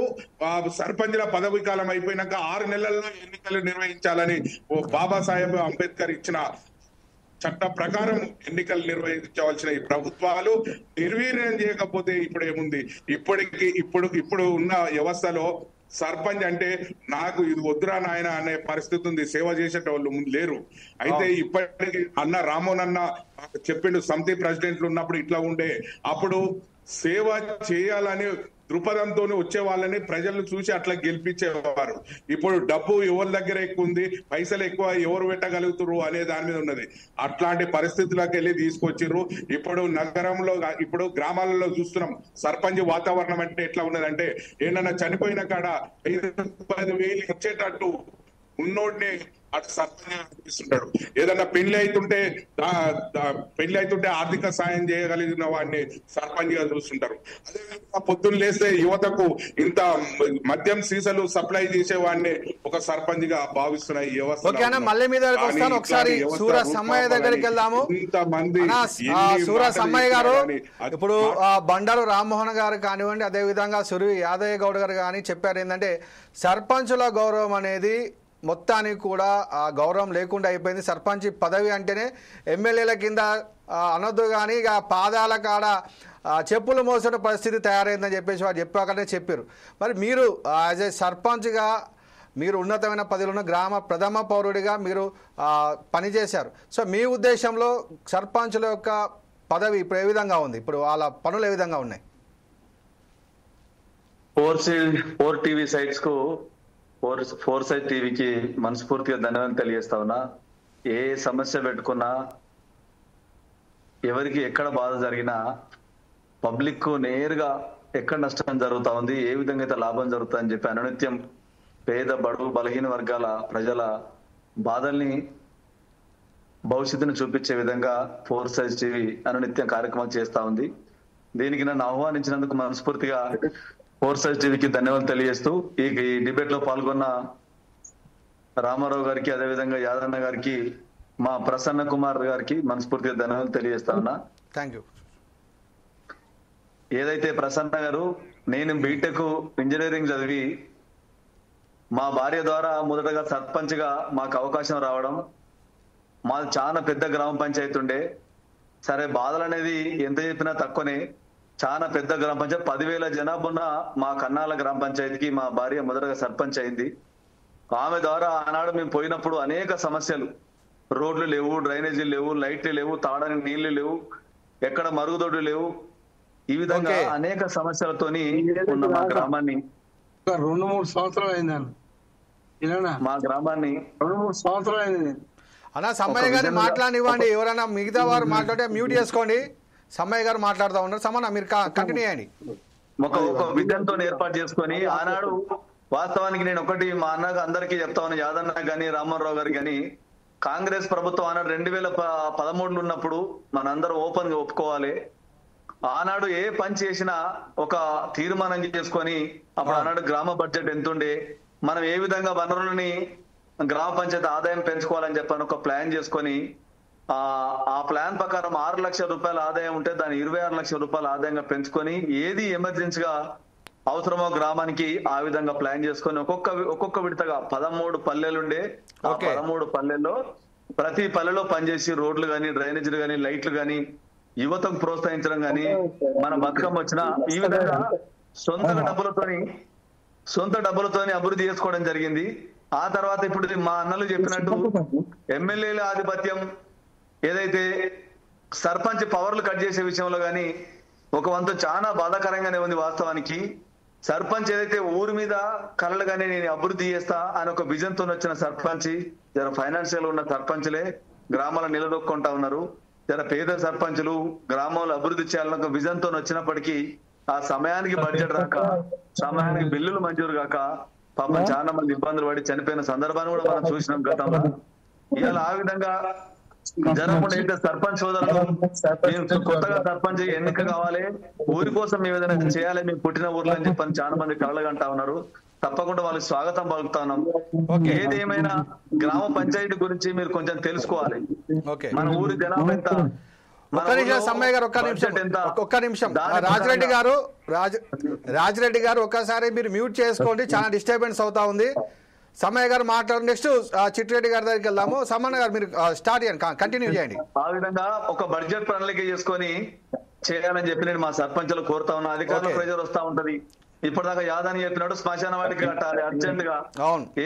సర్పంచుల పదవి కాలం అయిపోయినాక 6 నెలల్లో ఎన్నికలు నిర్వహించాలని బాబాసాహెబ్ అంబేద్కర్ ఇచ్చిన చట్ట ప్రకారం ఎన్నికలు నిర్వహించవలసిన ఈ ప్రభుత్వాలు నిర్వీర్యం చేయకపోతే ఇప్పుడు ఏముంది? ఇప్పుడు ఉన్న వ్యవస్థలో సర్పంచ్ అంటే నాకు ఇది వద్దురా నాయన అనే పరిస్థితి ఉంది. సేవ చేసేటోళ్ళు లేరు. అయితే ఇప్పటికి అన్న రామోన్ అన్న చెప్పిండు, సమితి ప్రెసిడెంట్లు ఉన్నప్పుడు ఇట్లా ఉండే, అప్పుడు సేవ చేయాలని దృక్పథంతో వచ్చే వాళ్ళని ప్రజలు చూసి అట్లా గెలిపించేవారు. ఇప్పుడు డబ్బు ఎవరి దగ్గర ఎక్కువ ఉంది, పైసలు ఎక్కువ ఎవరు పెట్టగలుగుతారు అనే దాని మీద ఉన్నది. అట్లాంటి పరిస్థితులకు వెళ్ళి తీసుకొచ్చిర్రు. ఇప్పుడు నగరంలో, ఇప్పుడు గ్రామాలలో చూస్తున్నాం సర్పంచ్ వాతావరణం అంటే ఎట్లా ఉన్నదంటే, ఏదన్నా చనిపోయిన కాడ 5-10 వేలు ఇచ్చేటట్టు ఉన్నోడిని అటు సర్పంచ్ అనిపిస్తుంటాడు. ఏదన్నా పెళ్లి అవుతుంటే ఆర్థిక సాయం చేయగలిగిన వాడిని సర్పంచ్ గా చూస్తుంటారు. అదేవిధంగా పొద్దున్న లేస్తే యువతకు ఇంత మద్యం సీసాలు సప్లై చేసే వాడిని ఒక సర్పంచ్ గా భావిస్తున్నాయి వ్యవస్థ. ఒకసారి సూర సమ్మయ్య దగ్గరికి వెళ్దాము. సూర సమ్మయ్య గారు, ఇప్పుడు బండారు రామ్మోహన్ గారు కానివ్వండి, అదేవిధంగా సురి యాదయ్య గౌడ్ గారు కానీ చెప్పారు ఏంటంటే సర్పంచుల గౌరవం అనేది మొత్తానికి కూడా ఆ గౌరవం లేకుండా అయిపోయింది. సర్పంచ్ పదవి అంటేనే ఎమ్మెల్యేల కింద అనొద్దు, కానీ ఇక పాదాల కాడ చెప్పులు మోసే పరిస్థితి తయారైందని చెప్పేసి వారు చెప్పాకనే చెప్పారు. మరి మీరు యాజ్ ఏ సర్పంచ్గా మీరు ఉన్నతమైన పదవిలో ఉన్న గ్రామ ప్రథమ పౌరుడిగా మీరు పనిచేశారు. సో మీ ఉద్దేశంలో సర్పంచుల యొక్క పదవి ఇప్పుడు ఏ విధంగా ఉంది? ఇప్పుడు వాళ్ళ పనులు ఏ విధంగా ఉన్నాయి? 4 టీవీ సైట్స్ కు 4 సైట్ టీవీకి మనస్ఫూర్తిగా ధన్యవాదాలు తెలియజేస్తా ఉన్నా. ఏ సమస్య పెట్టుకున్నా, ఎవరికి ఎక్కడ బాధ జరిగినా పబ్లిక్ కు నేరుగా ఎక్కడ నష్టం జరుగుతా ఉంది, ఏ విధంగా అయితే లాభం జరుగుతుందని చెప్పి అనునిత్యం పేద బడుగు బలహీన వర్గాల ప్రజల బాధల్ని భవిష్యత్తును చూపించే విధంగా 4 సైట్ టీవీ అనునిత్యం కార్యక్రమం చేస్తా ఉంది. దీనికి నన్ను ఆహ్వానించినందుకు మనస్ఫూర్తిగా ఫోర్సెస్ టీవీకి ధన్యవాదాలు తెలియజేస్తూ ఈ డిబేట్ లో పాల్గొన్న రామారావు గారికి, అదేవిధంగా యాదన్న గారికి, మా ప్రసన్న కుమార్ గారికి మనస్ఫూర్తిగా ధన్యవాదాలు తెలియజేస్తా ఉన్నా. Thank you. ఏదైతే ప్రసన్న గారు, నేను బీటెక్ ఇంజనీరింగ్ చదివి మా భార్య ద్వారా మొదటగా సర్పంచ్ గా మాకు అవకాశం రావడం, మాది చాలా పెద్ద గ్రామ పంచాయతీ ఉండే. సరే, బాధలు అనేది ఎంత చెప్పినా తక్కువనే. చాలా పెద్ద గ్రామ పంచాయతీ, 10,000 జనాభా ఉన్న మా కన్నాల గ్రామ పంచాయతీకి మా భార్య మొదటగా సర్పంచ్ అయింది. ఆమె ద్వారా ఆనాడు మేము పోయినప్పుడు అనేక సమస్యలు, రోడ్లు లేవు, డ్రైనేజీలు లేవు, లైట్లు లేవు, తాగడానికి నీళ్లు లేవు, ఎక్కడ మరుగుదొడ్లు లేవు, ఈ విధంగా అనేక సమస్యలతోని ఉన్న మా గ్రామాన్ని 2-3 సంవత్సరాలు అయిందండి. మా గ్రామాన్ని 2-3 సంవత్సరాలు అయింది. అన్నా సమ్మయ్య గారిని మాట్లాడివ్వండి. ఎవరైనా మిగతా వారు మాట్లాడితే మ్యూట్ చేసుకోండి. సమ్మయ్య గారు మాట్లాడుతూ ఉన్నారు. సమ్మన్న మీరు కంటిన్యూ అయ్యండి. ఒక విజన్తో ఏర్పాటు చేసుకొని ఆనాడు వాస్తవానికి నేను ఒకటి మా అన్నగా అందరికీ చెప్తా ఉన్నా, యాదన్న గాని రామారావు గారు గాని, కాంగ్రెస్ ప్రభుత్వం ఆనాడు 2013 ఉన్నప్పుడు మనందరం ఓపెన్ గా ఒప్పుకోవాలి. ఆనాడు ఏ పని చేసినా ఒక తీర్మానం చేసుకొని, అప్పుడు ఆనాడు గ్రామ బడ్జెట్ ఎంతుండే, మనం ఏ విధంగా వనరులని గ్రామ పంచాయతీ ఆదాయం పెంచుకోవాలని చెప్పని ఒక ప్లాన్ చేసుకొని, ఆ ప్లాన్ ప్రకారం 6 లక్షల రూపాయల ఆదాయం ఉంటే దాన్ని 26 లక్షల రూపాయల ఆదాయంగా పెంచుకొని, ఏది ఎమర్జెన్సీగా అవసరమో గ్రామానికి ఆ విధంగా ప్లాన్ చేసుకొని ఒక్కొక్క విడతగా 13 పల్లెలుండే. ఆ 13 పల్లెల్లో ప్రతి పల్లెలో పనిచేసి రోడ్లు గాని, డ్రైనేజీలు గాని, లైట్లు గాని, యువతకు ప్రోత్సహించడం గాని, మన బతుకమ్మ వచ్చినా ఈ విధంగా సొంత డబ్బులతోని అభివృద్ధి చేసుకోవడం జరిగింది. ఆ తర్వాత ఇప్పుడు మా అన్నలు చెప్పినట్టు ఎమ్మెల్యేల ఆధిపత్యం, ఏదైతే సర్పంచ్ పవర్లు కట్ చేసే విషయంలో గాని ఒక వంతు చాలా బాధాకరంగానే ఉంది. వాస్తవానికి సర్పంచ్ ఏదైతే ఊరి మీద కళలు గానీ నేను అభివృద్ధి చేస్తా అని ఒక విజన్ తో వచ్చిన సర్పంచ్, జర ఫైనాన్షియల్ ఉన్న సర్పంచ్లే గ్రామాలను నిలదొక్కుంటా ఉన్నారు. జర పేద సర్పంచులు గ్రామంలో అభివృద్ధి చేయాలని ఒక విజన్ తో వచ్చినప్పటికీ ఆ సమయానికి బడ్జెట్ రాక, సమయానికి బిల్లులు మంజూరు కాక పాపం చాలా మంది ఇబ్బందులు పడి చనిపోయిన సందర్భాన్ని కూడా మనం చూసినాం గతంలో. ఇవాళ ఆ విధంగా జరగకుండా అయితే సర్పంచ్ సోదరులు, మేము కొత్తగా సర్పంచ్ ఎన్నిక కావాలి, ఊరి కోసం మేము ఏదైనా చేయాలి, మేము పుట్టిన ఊర్లో అని చెప్పని చాలా మంది కలలుగంటా ఉన్నారు. తప్పకుండా వాళ్ళకి స్వాగతం పలుకుతా ఉన్నాం. ఏదేమైనా గ్రామ పంచాయతీ గురించి మీరు కొంచెం తెలుసుకోవాలి. మన ఊరి జనాభా ఎంత. సమ్మయ్య గారు ఒక్క నిమిషం. రాజిరెడ్డి గారు ఒక్కసారి మీరు మ్యూట్ చేసుకోండి, చాలా డిస్టర్బెన్స్ అవుతా ఉంది. సమ్మయ్య గారు మాట్లాడు. నెక్స్ట్ చిట్టిరెడ్డి గారి దగ్గరికి వెళ్దాము. సమ్మన్న గారు మీరు స్టార్ట్ చేయండి, కంటిన్యూ చేయండి. ఆ విధంగా ఒక బడ్జెట్ ప్రణాళిక చేసుకొని చేయాలని చెప్పి నేను మా సర్పంచులు కోరుతా ఉన్నా. అధికారుల ప్రెజర్ వస్తా ఉంటది. ఇప్పటిదాకా యాదని చెప్పినట్టు శ్మశాన వాటికి కట్టాలి అర్జెంట్ గా.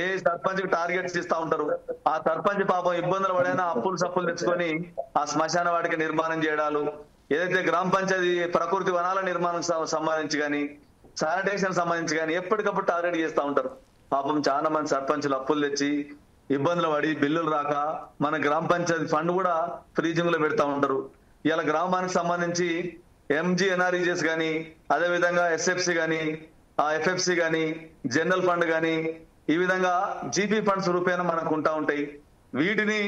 ఏ సర్పంచ్ కి టార్గెట్స్ ఇస్తా ఉంటారు. ఆ సర్పంచ్ పాపం ఇబ్బందులు పడైనా సప్పులు తెచ్చుకొని ఆ శ్మశాన వాటికి నిర్మాణం చేయడాలు, ఏదైతే గ్రామ పంచాయతీ ప్రకృతి వనాల నిర్మాణం సంబంధించి గానీ, శానిటేషన్ సంబంధించి గానీ ఎప్పటికప్పుడు టార్గెట్ చేస్తా ఉంటారు. పాపం చాలా మంది సర్పంచులు అప్పులు తెచ్చి ఇబ్బందులు పడి బిల్లులు రాక మన గ్రామ పంచాయతీ ఫండ్ కూడా ఫ్రీజింగ్ లో పెడతా ఉంటారు. ఇలా గ్రామానికి సంబంధించి MGNREGS గానీ, అదే విధంగా SFC గానీ, FFC గానీ, జనరల్ ఫండ్ గానీ, ఈ విధంగా GP ఫండ్స్ రూపేణ మనకు ఉంటా ఉంటాయి. వీటిని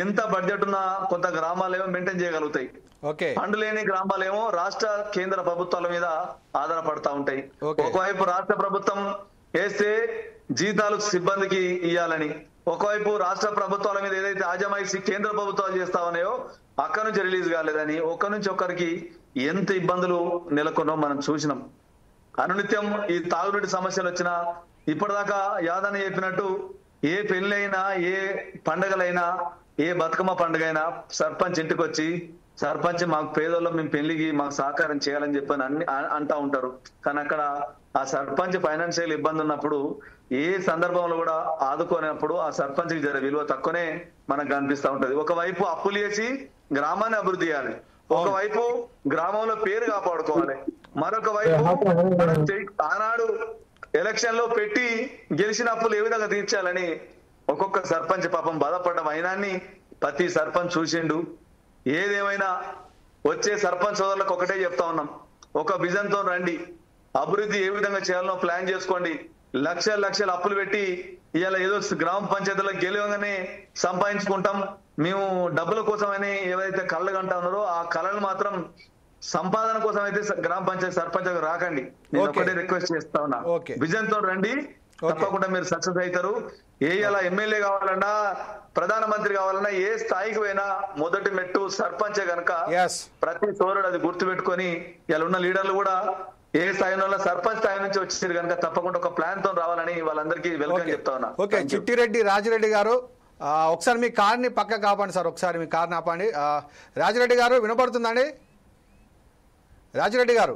ఎంత బడ్జెట్ ఉన్నా కొంత గ్రామాలేమో మెయింటైన్ చేయగలుగుతాయి. ఫండ్ లేని గ్రామాలేమో రాష్ట్ర కేంద్ర ప్రభుత్వాల మీద ఆధారపడతా ఉంటాయి. ఒకవైపు రాష్ట్ర ప్రభుత్వం వేస్తే జీతాలు సిబ్బందికి ఇవ్వాలని, ఒకవైపు రాష్ట్ర ప్రభుత్వాల మీద ఏదైతే ఆజమాయిషి కేంద్ర ప్రభుత్వాలు చేస్తా ఉన్నాయో అక్కడి నుంచి రిలీజ్ కాలేదని ఒకరి నుంచి ఒకరికి ఎంత ఇబ్బందులు నెలకొన్నో మనం చూసినాం. అనునిత్యం ఈ తాగునీటి సమస్యలు వచ్చినా, ఇప్పటిదాకా యాదన్న చెప్పినట్టు ఏ పెళ్ళైనా, ఏ పండగలైనా, ఏ బతుకమ్మ పండుగ అయినా సర్పంచ్ ఇంటికి వచ్చి సర్పంచ్ మాకు పేదోళ్ళం, మేము పెళ్లికి మాకు సహకారం చేయాలని చెప్పని అన్ని అంటా ఉంటారు. కానీ అక్కడ ఆ సర్పంచ్ ఫైనాన్షియల్ ఇబ్బంది ఉన్నప్పుడు ఏ సందర్భంలో కూడా ఆదుకోనప్పుడు ఆ సర్పంచ్ కి జర విలువ తక్కువనే మనకు కనిపిస్తా ఉంటది. ఒకవైపు అప్పులు చేసి గ్రామాన్ని అభివృద్ధి చేయాలి, ఒకవైపు గ్రామంలో పేరు కాపాడుకోవాలి, మరొక వైపు ఆనాడు ఎలక్షన్ లో పెట్టి గెలిచిన అప్పులు ఏ విధంగా తీర్చాలని ఒక్కొక్క సర్పంచ్ పాపం బాధపడ్డ వైనాన్ని ప్రతి సర్పంచ్ చూసిండు. ఏదేమైనా వచ్చే సర్పంచ్ సోదరులకు ఒకటే చెప్తా ఉన్నాం, ఒక విజన్ తో రండి, అభివృద్ధి ఏ విధంగా చేయాలనో ప్లాన్ చేసుకోండి. లక్షల అప్పులు పెట్టి ఇవాళ ఏదో గ్రామ పంచాయతీలో గెలవగానే సంపాదించుకుంటాం, మేము డబ్బుల కోసమని ఏవైతే కళ్ళలు కంటా ఉన్నారో ఆ కళలు మాత్రం సంపాదన కోసం అయితే గ్రామ పంచాయతీ సర్పంచ్ రాకండి. నేను Okay. ఒకటే రిక్వెస్ట్ చేస్తా ఉన్నా, Okay. విజన్ తో రండి, తప్పకుండా మీరు సక్సెస్ అవుతారు. ఇలా ఎమ్మెల్యే కావాలన్నా ప్రధానమంత్రి కావాలన్నా ఏ స్థాయికి పోయినా మొదటి మెట్టు సర్పంచే గనక Yes. ప్రతి సోదరుడు అది గుర్తు పెట్టుకొని ఇలా ఉన్న లీడర్లు కూడా ఏ స్థాయిలో సర్పంచ్ స్థాయి నుంచి వచ్చేసారు కనుక తప్పకుండా ఒక ప్లాన్ తో రావాలని వాళ్ళందరికీ వెల్కమ్ చెప్తా ఉన్నా. ఓకే, చిట్టిరెడ్డి రాజిరెడ్డి గారు ఒకసారి మీ కార్ని పక్క కాపండి సార్, ఒకసారి మీ కార్ని ఆపండి. రాజిరెడ్డి గారు వినపడుతుందండి? రాజిరెడ్డి గారు,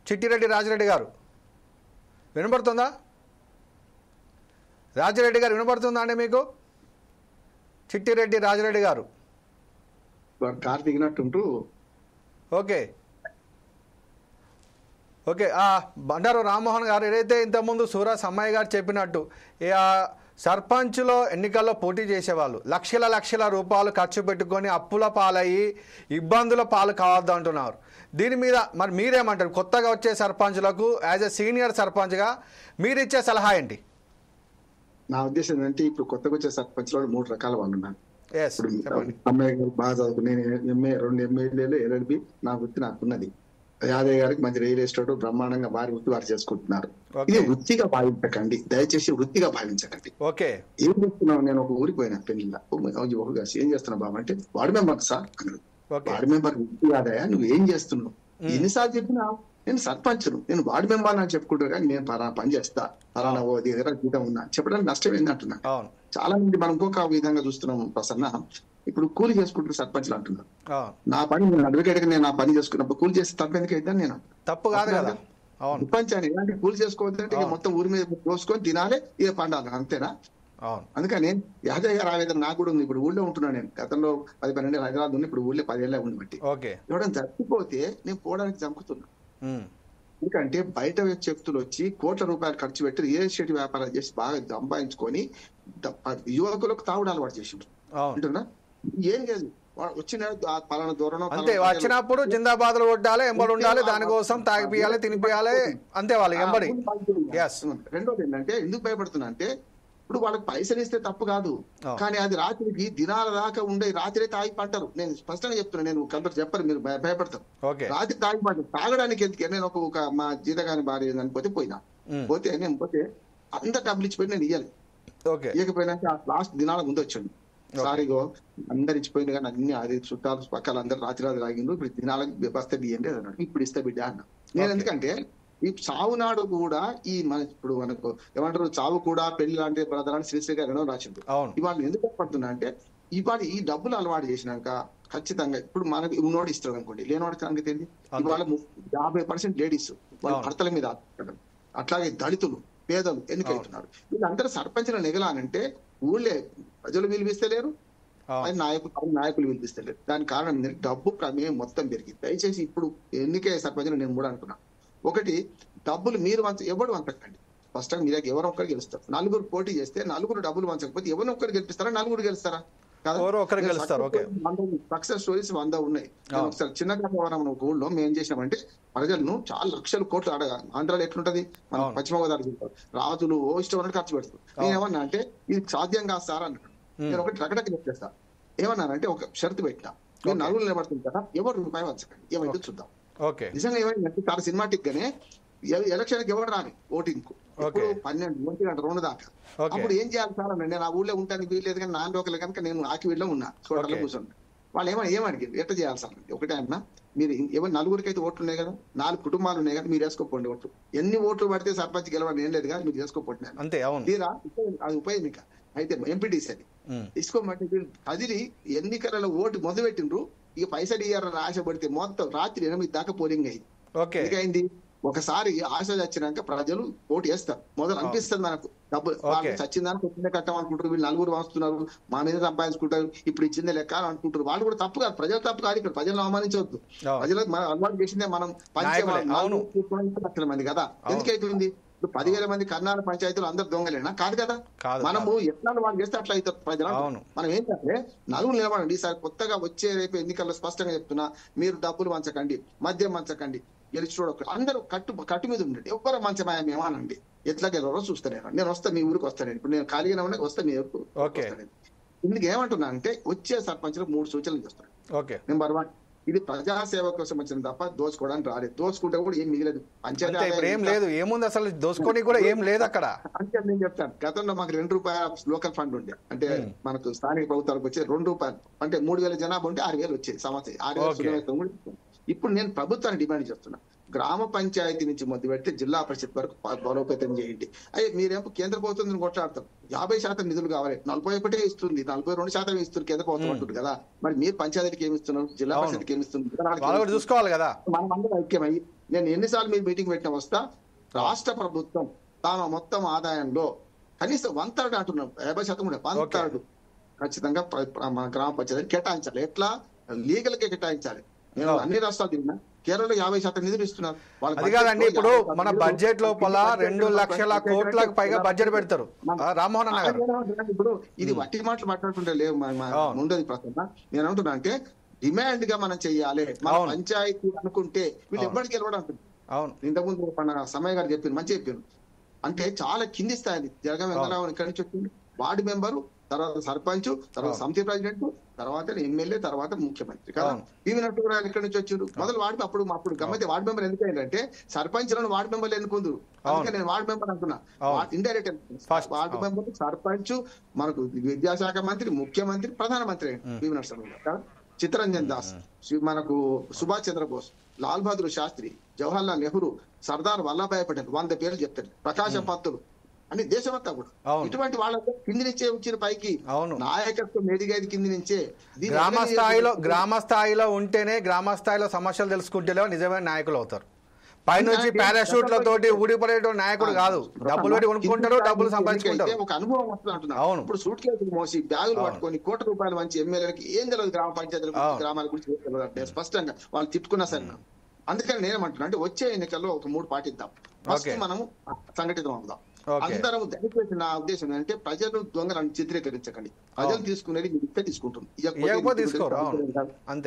చిట్టిరెడ్డి రాజిరెడ్డి గారు వినపడుతుందా? రాజిరెడ్డి గారు వినపడుతుందా అండి మీకు? చిట్టిరెడ్డి రాజిరెడ్డి గారు కార్ దిగినట్టుంటూ ఓకే ఓకే. బండారు రామ్మోహన్ గారు ఏదైతే ఇంతకుముందు సూరజ్ అమ్మాయి గారు చెప్పినట్టు సర్పంచ్లో ఎన్నికల్లో పోటీ చేసేవాళ్ళు లక్షల రూపాయలు ఖర్చు పెట్టుకొని అప్పుల పాలయ్యి ఇబ్బందుల పాలు కావద్దు అంటున్నారు. దీని మీద మరి మీరేమంటారు? కొత్తగా వచ్చే సర్పంచ్లకు యాజ్ ఎ సీనియర్ సర్పంచ్గా మీరు ఇచ్చే సలహా ఏంటి? నా ఉద్దేశం ఏంటంటే ఇప్పుడు కొత్తగా వచ్చే సర్పంచ్లో 3 రకాల వాళ్ళు ఉన్నారు. ఎస్, ఇప్పుడు అమ్మాయి గారు బాగా చదువుకుని నేను 2 ఎమ్మెల్యేలు LLB నా వృత్తి నాకున్నది. యాదయ్య గారికి మంచి రియల్ ఎస్టేట్ బ్రహ్మాండంగా వారి వృత్తి వారు చేసుకుంటున్నారు. ఇది వృత్తిగా భావించకండి, దయచేసి వృత్తిగా భావించకండి. ఓకే, ఏం చేస్తున్నావు? నేను ఒక ఊరికి పోయినా పెళ్లిలా, ఏం చేస్తున్నావు బాబు అంటే వార్డు మెంబర్ సార్ అన్నాడు. వార్డు మెంబర్ వృత్తి కాదయా, నువ్వు ఏం చేస్తున్నావు? ఎన్నిసార్లు చెప్పినా నేను సర్పంచ్ను, నేను వార్డు మెంబర్ అని చెప్పుకుంటారు కానీ నేను పని చేస్తా, పలానా దగ్గర జీతం ఉన్నా చెప్పడానికి నష్టం ఏంటంటున్నా. చాలా మంది మనం ఇంకొక విధంగా చూస్తున్నాం ప్రసన్న, ఇప్పుడు కూలి చేసుకుంటారు సర్పంచ్లు అంటున్నారు. నా పని నేను అడ్వకేట్ గా నేను నా పని చేసుకున్నప్పుడు కూలి చేస్తే తప్ప ఎందుకు అయిద్దాను? నేను తప్పు కాదు కదా. సర్పంచ్ ఎలాంటి కూలి చేసుకోవద్దంటే మొత్తం ఊరి మీద పోసుకొని తినాలి, ఇక పండాలి, అంతేనా? అందుకని యాదయ్య గారు ఆవేదన నాకు కూడా ఉంది. ఇప్పుడు ఊళ్ళో ఉంటున్నాను నేను, గతంలో 10-12 ఏళ్ళు హైదరాబాద్ ఉంది, ఇప్పుడు ఊళ్ళో 10 ఏళ్ళ ఉండి బట్టి ఎవడన్నా చచ్చిపోతే నేను పోవడానికి చంపుతున్నా. ఎందుకంటే బయట వ్యక్తులు వచ్చి కోట్ల రూపాయలు ఖర్చు పెట్టి రియల్ ఎస్టేట్ వ్యాపారం చేసి బాగా సంపాదించుకొని యువకులకు తాగుడు అలవాటు చేసిండ్రు అంటున్నా. ఏం లేదు, వచ్చిన పలానా దూరం అంతే, వచ్చినప్పుడు జిందాబాద్లు కొట్టాలి, ఎంబడి ఉండాలి, దానికోసం తాగిపియాలి, తినిపియాలి, అంతే వాళ్ళకి ఎంబడి. రెండోది ఏంటంటే ఎందుకు భయపడుతున్నా అంటే, ఇప్పుడు వాళ్ళకి పైసలు ఇస్తే తప్పు కాదు, కానీ అది రాత్రికి దినాల దాకా ఉండే రాత్రి తాగి పంటారు. నేను స్పష్టంగా చెప్తున్నా, నేను కంపెనీ చెప్పరు, మీరు భయపడతారు. రాత్రి తాగి పంటారు. తాగడానికి ఎందుకు? నేను ఒక మా జీతగాని భార్య అనిపోతే పోయినా, నేను పోతే అంత డబ్బులు ఇచ్చిపోయి నేను ఇయ్యాలి. ఇవ్వకపోయినాక లాస్ట్ దినాల ముందు వచ్చాడు, సారీగో అందరు ఇచ్చిపోయింది కానీ అన్ని అది చుట్టాలు పక్కల అందరు రాత్రి రాగిండ్రు, ఇప్పుడు దినాలకు వ్యవస్థ బియ్యండి అన్నాడు. ఇప్పుడు ఇస్తే బిడ్డ అన్నా నేను. ఎందుకంటే ఈ చావు నాడు కూడా ఈ మన ఇప్పుడు మనకు ఏమంటారు, చావు కూడా పెళ్లి లాంటి బ్రదర్ అని శ్రీశ్రీ గారు రాసింది. ఇవాళ ఎందుకు పడుతున్నా అంటే, ఇవాళ ఈ డబ్బులు అలవాటు చేసినాక ఖచ్చితంగా ఇప్పుడు మనకి ఉన్నోడు ఇస్తాడు అనుకోండి, లేనివాడి సంగతి ఏంటి? ఇవాళ 50% లేడీస్ వాళ్ళ భర్తల మీద ఆధారపడడం, అట్లాగే దళితులు పేదలు ఎన్నికవుతున్నారు. వీళ్ళందరూ సర్పంచ్లు నెగలానంటే ఊళ్ళే ప్రజలు విలువిస్తలేరు, నాయకులు విలువిస్తలేరు. దానికి కారణం డబ్బు ప్రమేయం మొత్తం పెరిగింది. దయచేసి ఇప్పుడు ఎన్నికే సర్పంచ్లు నేను కూడా అనుకున్నా, ఒకటి డబ్బులు మీరు ఎవరు వంచకండి. ఫస్ట్ టైం మీరు ఎవరో ఒకరు గెలుస్తారు. 4 పోటీ చేస్తే 4 డబ్బులు వంచకపోతే ఎవరో ఒకరు గెలిపిస్తారా? 4 గెలుస్తారా? సక్సెస్ స్టోరీస్ 100 ఉన్నాయి. ఒకసారి చిన్న కావరం ఊళ్ళో మేము ఏం చేసినామంటే, ప్రజలను చాలా లక్షల కోట్లు అడగా. ఆంధ్రాలో ఎట్లుంటది, మన పశ్చిమ గోదావరి రాజులు ఇష్టం ఉన్నట్టు ఖర్చు పెడతారు. నేను ఏమన్నా అంటే ఇది సాధ్యం కాదు సార్ అన్నాడు. నేను ఒకటి రకటకి చెప్పేస్తా. ఏమన్నానంటే ఒక షరతు పెట్టినా, మీరు 4 నిలబడుతుంటారా, ఎవరు రూపాయి వంచకండి, ఏమైతే చూద్దాం. నిజంగా ఏమైందంటే చాలా సినిమాటిక్ గానే ఎలక్షన్ కి ఎవరు రాని ఓటింగ్ కు 12 గంటల 2 దాకా. అప్పుడు ఏం చేయాలి సార్ అన్న, నేను ఆ ఊళ్ళో ఉంటానికి వీల్లేదు కానీ 4 రోజులు కనుక నేను ఆకివీడులో ఉన్నా, చోటలో కూర్చోండి. వాళ్ళు ఏమడిగారు, ఎట్లా చేయాలి సార్ అంటే, ఒకటే అన్నా, మీరు ఎవరు 4 అయితే ఓట్లు ఉన్నాయి కదా, 4 కుటుంబాలు ఉన్నాయి కదా, మీరు వేసుకోపోండి ఓట్లు. ఎన్ని ఓట్లు పడితే సర్పంచ్ గెలవడం ఏం లేదు కదా, మీరు చేసుకోపోండి. తీరా అది ఉపయోగమిక అయితే ఎంపీటీసీ అది తీసుకోమంటే కదిలి ఎన్నికలలో ఓటు మొదలుపెట్టిండ్రు. ఇక పైసలు ఇయ్యారని ఆశపడితే మొత్తం రాత్రి 8 దాకా పోలింగ్ అయింది. ఎందుకైంది? ఒకసారి ఆశ వచ్చినాక ప్రజలు ఓటు వేస్తారు. మొదలు అనిపిస్తుంది మనకు, డబ్బులు వాళ్ళు చచ్చిందానికి వచ్చిందే కట్టమనుకుంటారు, వీళ్ళు 4 వస్తున్నారు, మా మీద సంపాదించుకుంటారు, ఇప్పుడు ఇచ్చిందే లెక్క అనుకుంటారు. వాళ్ళు కూడా తప్పు కాదు, ప్రజలు తప్పు కాదు. ఇక్కడ ప్రజలను అవమానించవద్దు. ప్రజలకు మనం అలవాటు చేసిందే మనం 4 మంది కదా, ఎందుకైతుంది? ఇప్పుడు 10,000 మంది కర్ణాల పంచాయతీలు అందరు దొంగలేనా? కాదు కదా. మనము ఎట్లా వాళ్ళు చేస్తే అట్లా అవుతారు ప్రజలు. మనం ఏంటంటే 4 నిలబడండి. ఈసారి కొత్తగా వచ్చే రేపు ఎన్నికల్లో స్పష్టంగా చెప్తున్నా, మీరు డబ్బులు వంచకండి, మద్యం వంచకండి, గెలిచి చూడక అందరూ కట్టు మీద ఉండండి. ఎవ్వరు మంచమాయ మేమానండి, ఎట్లా గెలవరో చూస్తాను. నేను వస్తా మీ ఊరికి వస్తాను. ఇప్పుడు నేను ఖాళీగా ఉన్నా వస్తా మీ ఊరికి వస్తాను. ఇందుకు ఏమంటున్నా అంటే, వచ్చే సర్పంచ్లకు 3 సూచనలు చేస్తాను. నెంబర్ 1, ఇది ప్రజాసేవ కోసం వచ్చిన తప్ప దోచుకోవడానికి రాలేదు. దోచుకుంటే కూడా ఏం మిగిలేదు. పంచాయతీ అంతే, ఇప్పుడు ఏం ఆదాయం లేదు, ఏముంది అసలు దోసుకొని కూడా ఏం లేదు అక్కడ. అంటే నేను చెప్తాను, గతంలో మాకు ₹2 లోకల్ ఫండ్ ఉండే, అంటే మనకు స్థానిక ప్రభుత్వాలకు వచ్చే ₹2, అంటే 3,000 జనాభా ఉంటే 6,000 వచ్చేది సంవత్సరం. 6,000 ఇప్పుడు నేను ప్రభుత్వాన్ని డిమాండ్ చేస్తున్నా, గ్రామ పంచాయతీ నుంచి మొదలు పెడితే జిల్లా పరిషత్ వరకు బలోపేతం చేయండి. అయ్యే మీరేమో కేంద్ర ప్రభుత్వం కొట్లాడతారు, 50% నిధులు కావాలి, 41 ఇస్తుంది, 42% ఇస్తుంది కేంద్ర ప్రభుత్వం అంటుంది కదా. మరి మీరు పంచాయతీకి ఏమి ఇస్తున్నారు, జిల్లా పరిషత్కి ఏమి ఇస్తున్నారు, చూసుకోవాలి కదా. మనం అందరూ ఐక్యమయ్యి, నేను ఎన్నిసార్లు మీరు మీటింగ్ పెట్టిన వస్తా, రాష్ట్ర ప్రభుత్వం తాను మొత్తం ఆదాయంలో కనీసం 1/3 అంటున్నాం, 50% కూడా 1/3 ఖచ్చితంగా మన గ్రామ పంచాయతీ కేటాయించాలి. ఎట్లా లీగల్ గా కేటాయించాలి. నేను అన్ని రాష్ట్రాలు తిన్నా, కేరళలో 50% నిధులు ఇస్తున్నారు. అది కాదండి, ఇప్పుడు మన బడ్జెట్ లోపల 2 లక్షల కోట్లకు పైగా బడ్జెట్ పెడతారు రామ్మోహన్ అన్న గారు. ఇప్పుడు ఇది వట్టి మాటలు మాట్లాడుతుంటే లేవు ఉండదు ప్రసన్న. నేను అంటున్నా అంటే డిమాండ్ గా మనం చెయ్యాలి. మన పంచాయతీ అనుకుంటే వీళ్ళు ఎప్పటికి గెలవడం. ఇంతకుముందు మన సమయ గారు చెప్పారు, మంచి చెప్పారు. అంటే చాలా కింది స్థాయి జగన్ వెంకటరావు ఇక్కడి నుంచి వచ్చింది, వార్డు మెంబరు, తర్వాత సర్పంచ్, తర్వాత సమితి ప్రెసిడెంట్, తర్వాత ఎమ్మెల్యే, తర్వాత ముఖ్యమంత్రి కదా. పివి నరసింహారావు ఇక్కడి నుంచి వచ్చారు. మొదలు వార్డు అప్పుడు గమ్మతే వార్డు మెంబర్ ఎందుకు ఏంటంటే సర్పంచ్లను వార్డు మెంబర్లు ఎన్నుకుందరు. అందుకే నేను వార్డు మెంబర్ అంటున్నా, ఇండైరెక్ట్ వార్డు మెంబర్, సర్పంచ్, మనకు విద్యాశాఖ మంత్రి, ముఖ్యమంత్రి, ప్రధానమంత్రి పివి నరసింహారావు, చిత్తరంజన్ దాస్, మనకు సుభాష్ చంద్రబోస్, లాల్ బహదూర్ శాస్త్రి, జవహర్లాల్ నెహ్రూ, సర్దార్ వల్లభాయ్ పటేల్, 100 పేర్లు చెప్తారు, ప్రకాశం పంతులు అని దేశమంతా కూడా. ఇటువంటి వాళ్ళతో కింది నుంచే వచ్చిన పైకి నాయకత్వం ఎదిగేది కింది నుంచే. గ్రామ స్థాయిలో ఉంటేనే, గ్రామ స్థాయిలో సమస్యలు తెలుసుకుంటేనే నిజమైన నాయకులు అవుతారు. పైనుంచి పారాషూట్లతోటి ఊడిపడే నాయకుడు కాదు. డబ్బులు పెట్టి కొనుక్కుంటారు, డబ్బులు సంపాదించుకుంటారు. ఒక అనుభవం వస్తుంది అంటున్నాను. ఇప్పుడు సూట్ కేసులు మోసి బ్యాగులు పట్టుకొని ₹1 మంచి ఎమ్మెల్యేలకి ఏం తెలియదు, గ్రామ పంచాయతీల గురించి, గ్రామాల గురించి స్పష్టంగా వాళ్ళు తిట్టుకున్నా సరే. అందుకని నేనేమంటున్నా అంటే వచ్చే ఎన్నికల్లో ఒక 3 పాటిద్దాం. ఫస్ట్ మనము సంఘటితం అవుదాం అందరం. దయచేసి నా ఉద్దేశం ఏంటంటే ప్రజలు దొంగలను చిత్రీకరించకండి. ప్రజలు తీసుకునేది మీరు తీసుకుంటుంది.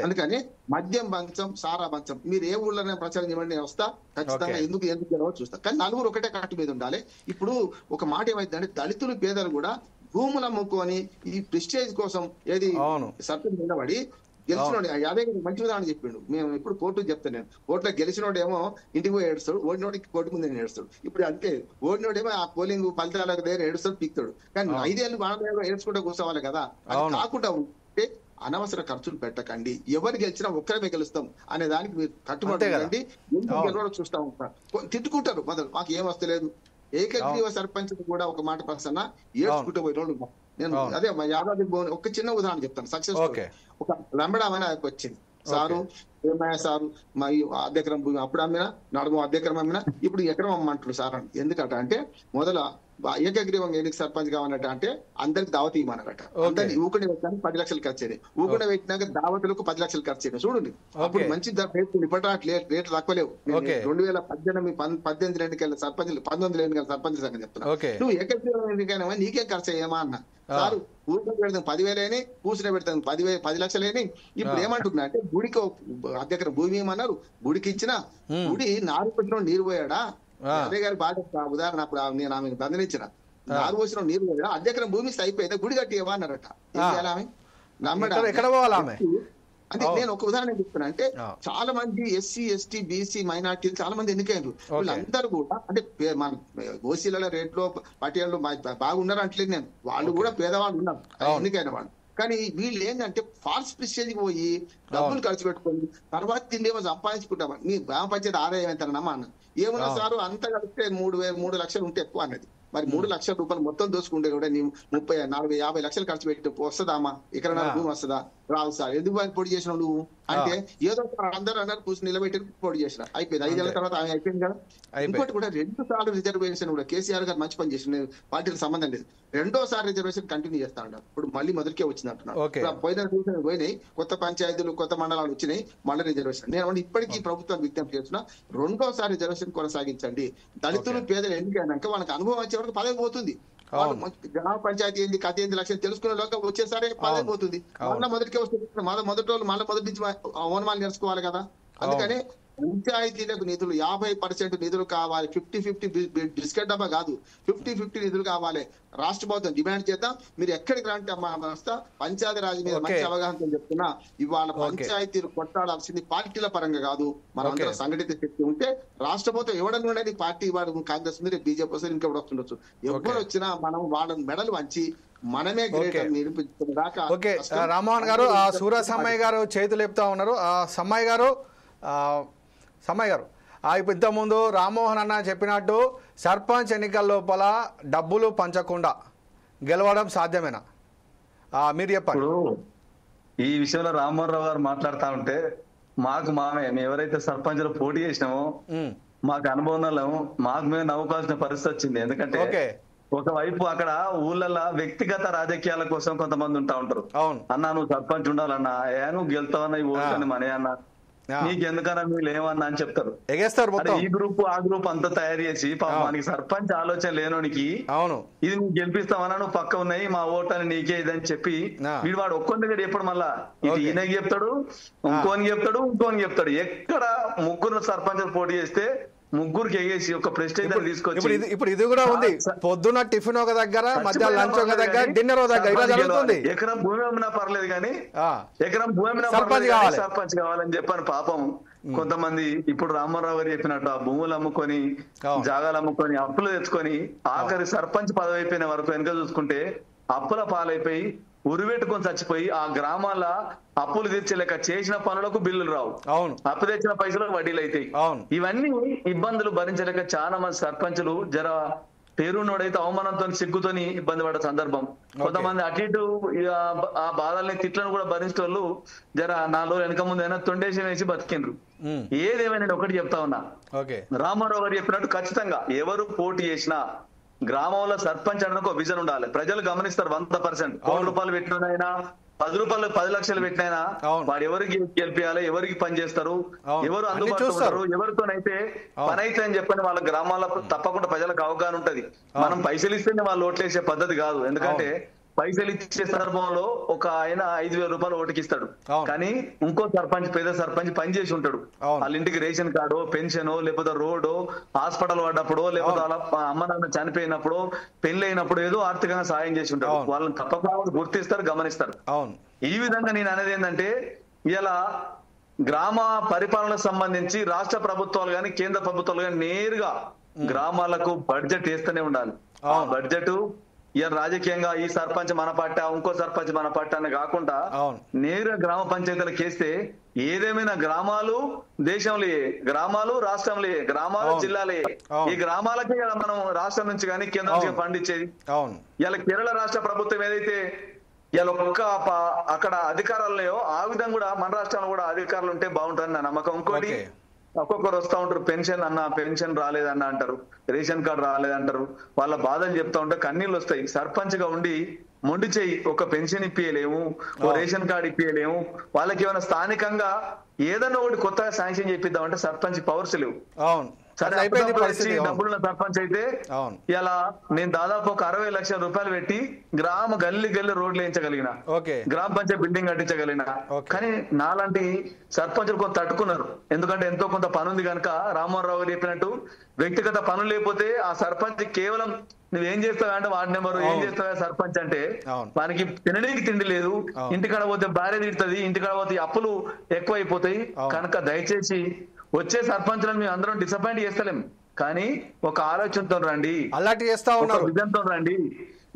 అందుకని మద్యం బంచం, సారా బంచం, మీరు ఏ ఊళ్ళో ప్రచారం చేయమని నేను వస్తా, ఖచ్చితంగా ఎందుకు గెలవో చూస్తా. కానీ నలుగురు ఒకటే కట్టు మీద ఉండాలి. ఇప్పుడు ఒక మాట ఏమైందంటే దళితులు, పేదలు కూడా భూములు అమ్ముకొని ఈ ప్రెస్టేజ్ కోసం ఏది సర్పంచ్ నిలబడి గెలిచినోడు యాదగిరి మంచి ఉదాహరణ చెప్పిండు. మేము ఎప్పుడు కోర్టుకు చెప్తాను, నేను కోర్టులో గెలిచినోడేమో ఇంటికి పోయి ఏడుస్తాడు, ఓడినోడికి కోర్టు ముందు నేను ఏడుస్తాడు. ఇప్పుడు అంటే ఓడినోడేమో ఆ పోలింగ్ ఫలితాలకు దగ్గర ఏడుస్తాడు, పీక్తాడు. కానీ 5 ఏళ్ళు బాగా ఏడ్చుకుంటూ కూర్చోవాలి కదా. అది కాకుండా ఉంటే అనవసర ఖర్చులు పెట్టకండి. ఎవరు గెలిచినా ఒక్కరమే గెలుస్తాం అనే దానికి మీరు కట్టుబడి ఎందుకు గెలవడం చూస్తా ఉంటారు. తిట్టుకుంటారు మొదలు, మాకు ఏం వస్తలేదు. ఏకగ్రీవ సర్పంచ్ కూడా ఒక మాట ప్రసన్న ఏడ్చుకుంటూ పోయిన వాళ్ళు. నేను అదే మా యాదాద్రి భవన్ ఒక చిన్న ఉదాహరణ చెప్తాను. సక్సెస్ ఒక లంబడామని వచ్చింది. సారు ఏమయ్య సారు మా అర్ధెకరం భూమి అప్పుడు అమ్మినా, నడుము అర్ధెకరం అమ్మినా, ఇప్పుడు ఎకరం అమ్మంటారు సార్ అని. ఎందుకంట అంటే మొదల ఏకగ్రీవంగా ఎన్నిక సర్పంచ్ కావాలట అంటే అందరికి దావత్ ఇవ్వమన్నారట. అందరికి ఊకుండా పెట్టడానికి 10 లక్షలు ఖర్చు అయ్యాయి. ఊకుండా పెట్టినాక దావతులకు 10 లక్షలు ఖర్చు అయ్యాయి. చూడండి అప్పుడు మంచి రేట్లు, ఇప్పటి రేట్లు తక్కువ లేవు. 2018 ఎన్నికల సర్పంచ్, 19 ఎన్నికల సర్పంచ్ సంగతి చెప్తున్నా. నువ్వు ఏకగ్రీవం ఎన్నికైనా నీకేం ఖర్చు అయ్యామా అన్న. సారు ఊరిలో పెడతాం 10,000 కూర్చుని పెడతాం 10 లక్షలేని. ఇప్పుడు ఏమంటున్నా అంటే గుడికి అర్ధెకరం భూమి ఏమన్నారు, గుడికి ఇచ్చిన గుడి నారు పెట్టిన నీరు పోయాడా. అదే గారి బాధ ఉదాహరణ. అప్పుడు నేను ఆమెను బంధనించిన, నారు పోసిన నీరు పోయాడా, అర్ధెకరం భూమి అయిపోయిందా, గుడి కట్టి ఇవ్వ అన్నారట. అంటే నేను ఒక ఉదాహరణ చెప్తున్నా అంటే చాలా మంది ఎస్సీ, ఎస్టీ, బీసీ, మైనార్టీలు చాలా మంది ఎన్నికైనరు. వీళ్ళందరూ కూడా అంటే మన ఓసీల రేట్లో పటియాలు బాగున్నారు అంటలేదు నేను, వాళ్ళు కూడా పేదవాళ్ళు ఉన్నారు ఎన్నికైన వాళ్ళు. కానీ వీళ్ళు ఏంటంటే ఫాల్స్ ప్రెస్టేజ్ పోయి డబ్బులు ఖర్చు పెట్టుకొని తర్వాత తిండేమో సంపాదించుకుంటాం. మీ గ్రామ పంచాయతీ ఆదాయం ఎంత నమ్మా అన్న. ఏమన్నా సారు అంత కలిపితే 3 లక్షలు ఉంటే ఎక్కువ అన్నది. మరి 3 లక్షల రూపాయలు మొత్తం దోసుకుంటే కూడా నీ 30, 40, 50 లక్షలు ఖర్చు పెట్టి వస్తుందామా, ఇక్కడ భూమి వస్తుందా, రావు సార్. ఎందుకు పొడి చేసినావు నువ్వు అంటే ఏదో అందరూ అన్నారు కూర్చొని నిలబెట్టి పొడి చేసిన అయిపోయింది. 5 ఏళ్ల తర్వాత ఆమె అయిపోయింది కదా. ఇంకోటి కూడా 2 సార్లు రిజర్వేషన్ కూడా కేసీఆర్ గారు మంచి పని చేసిన, పార్టీలకు సంబంధం లేదు. 2వ సారి రిజర్వేషన్ కంటిన్యూ చేస్తా ఉంటారు. ఇప్పుడు మళ్ళీ మొదటికే వచ్చింది అంటున్నారు. పోయినాయి కొత్త పంచాయతీలు, కొత్త మండలాలు వచ్చినాయి, మళ్ళీ రిజర్వేషన్. నేను ఇప్పటికీ ప్రభుత్వం విజ్ఞప్తి చేస్తున్నా, 2వ సారి రిజర్వేషన్ కొనసాగించండి. దళితులు, పేదలు ఎన్నికైనాక వాళ్ళకి అనుభవం వచ్చే వరకు పదవి పోతుంది. గ్రామ పంచాయతీ ఏంది, కథ ఏంది, లక్ష్యం తెలుసుకునే లోక వచ్చేసరి పదవి పోతుంది. మళ్ళీ మొదటికే వస్తుంది. మొదటి రోజు మళ్ళీ మొదటి నుంచి ఓనమాలు నేర్చుకోవాలి కదా. అందుకని పంచాయతీలకు నిధులు 50% నిధులు కావాలి. 50-50 బిస్కెట్ డబ్బా కాదు, 50-50 నిధులు కావాలి. రాష్ట్ర ప్రభుత్వం డిమాండ్ చేద్దాం. మీరు ఎక్కడికి రంటే పంచాయతీ రాజ్ మీద మంచి అవగాహన చెప్తున్నా. ఇవాళ పంచాయతీలు కొట్టాడాల్సింది పార్టీల పరంగా కాదు, మనందరం సంఘటిత శక్తి ఉంటే రాష్ట్ర ప్రభుత్వం ఎవడని ఉండని పార్టీ వాడు కాంగ్రెస్ మీద బీజేపీ వస్తే ఇంకెవరు వస్తుండొచ్చు. ఎవరు వచ్చినా మనం వాళ్ళని మెడలు వంచి మనమే నిరూపించుకునేదాకా. ఓకే రామ్మోహన్ గారు, సూర్య సమ్మయ్య గారు చేతులు చెప్తా ఉన్నారు. సమ్మయ్య గారు ఇప్పుడు ఇంతకుముందు రామ్మోహన్ అన్న చెప్పినట్టు సర్పంచ్ ఎన్నికల లోపల డబ్బులు పంచకుండా గెలవడం సాధ్యమేనా? మీరు చెప్పండి. ఈ విషయంలో రామ్మోహన్ రావు గారు మాట్లాడుతా ఉంటే మేము ఎవరైతే సర్పంచ్లు పోటీ చేసినామో మాకు అనుభవం మాకు మేము నవ్వుకోవాల్సిన పరిస్థితి వచ్చింది. ఎందుకంటే ఒకవైపు అక్కడ ఊళ్ళల్లో వ్యక్తిగత రాజకీయాల కోసం కొంతమంది ఉంటారు. అన్నా నువ్వు సర్పంచ్ ఉండాలన్నా, నువ్వు గెలుతావన్నా ఈ ఓట్లని మనే అన్నా, నీకెందుకన్నా మీరు ఏమన్నా అని చెప్తారు. ఈ గ్రూప్ ఆ గ్రూప్ అంతా తయారు చేసి మనకి సర్పంచ్ ఆలోచన లేనోనికి ఇది నువ్వు గెలిపిస్తావన్నా, నువ్వు పక్క ఉన్నాయి మా ఓటు అని నీకే ఇదని చెప్పి వీడు వాడు ఒక్కొక్క దగ్గర చెప్పడు. మళ్ళా ఇది ఈయనకి చెప్తాడు, ఇంకోని చెప్తాడు. ఎక్కడ ముగ్గురు సర్పంచులు పోటీ చేస్తే ముగ్గురికి ఎగేసి ఒక ప్రెస్టేజ్ తీసుకొచ్చి ఇప్పుడు ఇది కూడా ఉంది. పొద్దున్న టిఫిన్ ఒక దగ్గర, మధ్యాహ్నం లంచ్ ఒక దగ్గర, డిన్నర్ ఒక దగ్గర, ఇలా జరుగుతుంది. ఎకరం భూమి అమ్మినా పర్లేదు కానీ ఎకరం భూమి అమ్మినా సర్పంచ్ కావాలని చెప్పాను. పాపం కొంతమంది ఇప్పుడు రామారావు గారు చెప్పినట్టు ఆ భూములు అమ్ముకొని జాగాలు అమ్ముకొని అప్పులు తెచ్చుకొని ఆఖరి సర్పంచ్ పదవి అయిపోయిన వరకు వెనక చూసుకుంటే అప్పుల పాలైపోయి ఉరివెట్టుకొని చచ్చిపోయి ఆ గ్రామాల అప్పులు తీర్చలేక చేసిన పనులకు బిల్లులు రావు, అప్పు తెచ్చిన పైసలకు వడ్డీలు అవుతాయి. ఇవన్నీ ఇబ్బందులు భరించలేక చాలా మంది సర్పంచులు జర పేరున్నోడైతే అవమానంతో సిగ్గుతోని ఇబ్బంది పడ్డ సందర్భం. కొంతమంది అటు ఇటు ఆ బాధల్ని తిట్లను కూడా భరించే వాళ్ళు జర నాలో వెనక ముందు అయినా తొండేసి వేసి బతికిండ్రు. ఏదేమైనా ఒకటి చెప్తా ఉన్నా, రామారావు గారు చెప్పినట్టు ఖచ్చితంగా ఎవరు పోటీ చేసినా గ్రామంలో సర్పంచ్ అనడానికి ఒక విజన్ ఉండాలి. ప్రజలు గమనిస్తారు 100%. ₹100 పెట్టినైనా, ₹10 10 లక్షలు పెట్టినైనా వాడు ఎవరికి గెలిపియాలి, ఎవరికి పని చేస్తారు, ఎవరు అందుబాటులో ఉంటారు, ఎవరితోనైతే పని అయితే అని చెప్పని వాళ్ళ గ్రామాల్లో తప్పకుండా ప్రజలకు అవగాహన ఉంటది. మనం పైసలు ఇస్తేనే వాళ్ళు ఓట్లేసే పద్ధతి కాదు. ఎందుకంటే పైసలు ఇచ్చే సందర్భంలో ఒక ఆయన ₹5,000 ఓటుకిస్తాడు, కానీ ఇంకో సర్పంచ్ పేద సర్పంచ్ పనిచేసి ఉంటాడు. వాళ్ళ ఇంటికి రేషన్ కార్డో, పెన్షనో, లేకపోతే రోడ్డో, హాస్పిటల్ పడ్డప్పుడు, లేకపోతే వాళ్ళ అమ్మ నాన్న చనిపోయినప్పుడు, పెళ్లి అయినప్పుడు ఏదో ఆర్థికంగా సాయం చేసి ఉంటాడు. వాళ్ళని తప్పకుండా గుర్తిస్తారు, గమనిస్తారు. ఈ విధంగా నేను అనేది ఏంటంటే ఇలా గ్రామ పరిపాలనకు సంబంధించి రాష్ట్ర ప్రభుత్వాలు కానీ కేంద్ర ప్రభుత్వాలు కానీ నేరుగా గ్రామాలకు బడ్జెట్ వేస్తూనే ఉండాలి. ఆ బడ్జెట్ ఇక రాజకీయంగా ఈ సర్పంచ్ మన పార్టీ, ఇంకో సర్పంచ్ మన పార్టీ అని కాకుండా నేరుగా గ్రామ పంచాయతీలకు వేస్తే ఏదేమైనా గ్రామాలు దేశంలో, గ్రామాలు రాష్ట్రంలో, గ్రామాలు జిల్లాలే, ఈ గ్రామాలకే మనం రాష్ట్రం నుంచి కానీ కేంద్రం నుంచి ఫండ్ ఇచ్చేది. ఇలా కేరళ రాష్ట్ర ప్రభుత్వం ఏదైతే ఇలా ఒక్క అక్కడ అధికారాలయో ఆ విధంగా కూడా మన రాష్ట్రంలో కూడా అధికారులు ఉంటే బాగుంటుంది నా నమ్మకం. ఇంకోటి ఒక్కొక్కరు వస్తా ఉంటారు, పెన్షన్ రాలేదన్న అంటారు, రేషన్ కార్డు రాలేదంటారు, వాళ్ళ బాధలు చెప్తా ఉంటే కన్నీళ్ళు వస్తాయి. సర్పంచ్ గా ఉండి మొండి చెయ్యి, ఒక పెన్షన్ ఇప్పియలేము, ఓ రేషన్ కార్డు ఇప్పియలేము, వాళ్ళకి ఏమైనా స్థానికంగా ఏదన్నా ఒకటి కొత్తగా శాంక్షన్ చేపిద్దామంటే సర్పంచ్ పవర్స్ లేవు. సరే డబ్బులున్న సర్పంచ్ అయితే ఇలా నేను దాదాపు ఒక 60 లక్షల రూపాయలు పెట్టి గల్లీ రోడ్లు వేయించగలిగిన, గ్రామ పంచాయతీ బిల్డింగ్ కట్టించగలిగిన. కానీ నాలాంటి సర్పంచులు కొంత తట్టుకున్నారు. ఎందుకంటే ఎంతో కొంత పని ఉంది కనుక. రామ్మోహన్ రావు గారు చెప్పినట్టు వ్యక్తిగత పనులు లేకపోతే ఆ సర్పంచ్ కేవలం నువ్వేం చేస్తావా అంటే వార్డు నెంబరు, ఏం చేస్తావా సర్పంచ్ అంటే వానికి తినడానికి తిండి లేదు, ఇంటికాడ పోతే భార్య తిడుతుంది, ఇంటికాడ పోతే అప్పులు ఎక్కువైపోతాయి. కనుక దయచేసి వచ్చే సర్పంచులను మేము అందరం డిసప్పాయింట్ చేస్తలేం, కానీ ఒక ఆలోచనతో రండి, అలాంటి చేస్తా ఉన్నారు, విజన్తో రండి.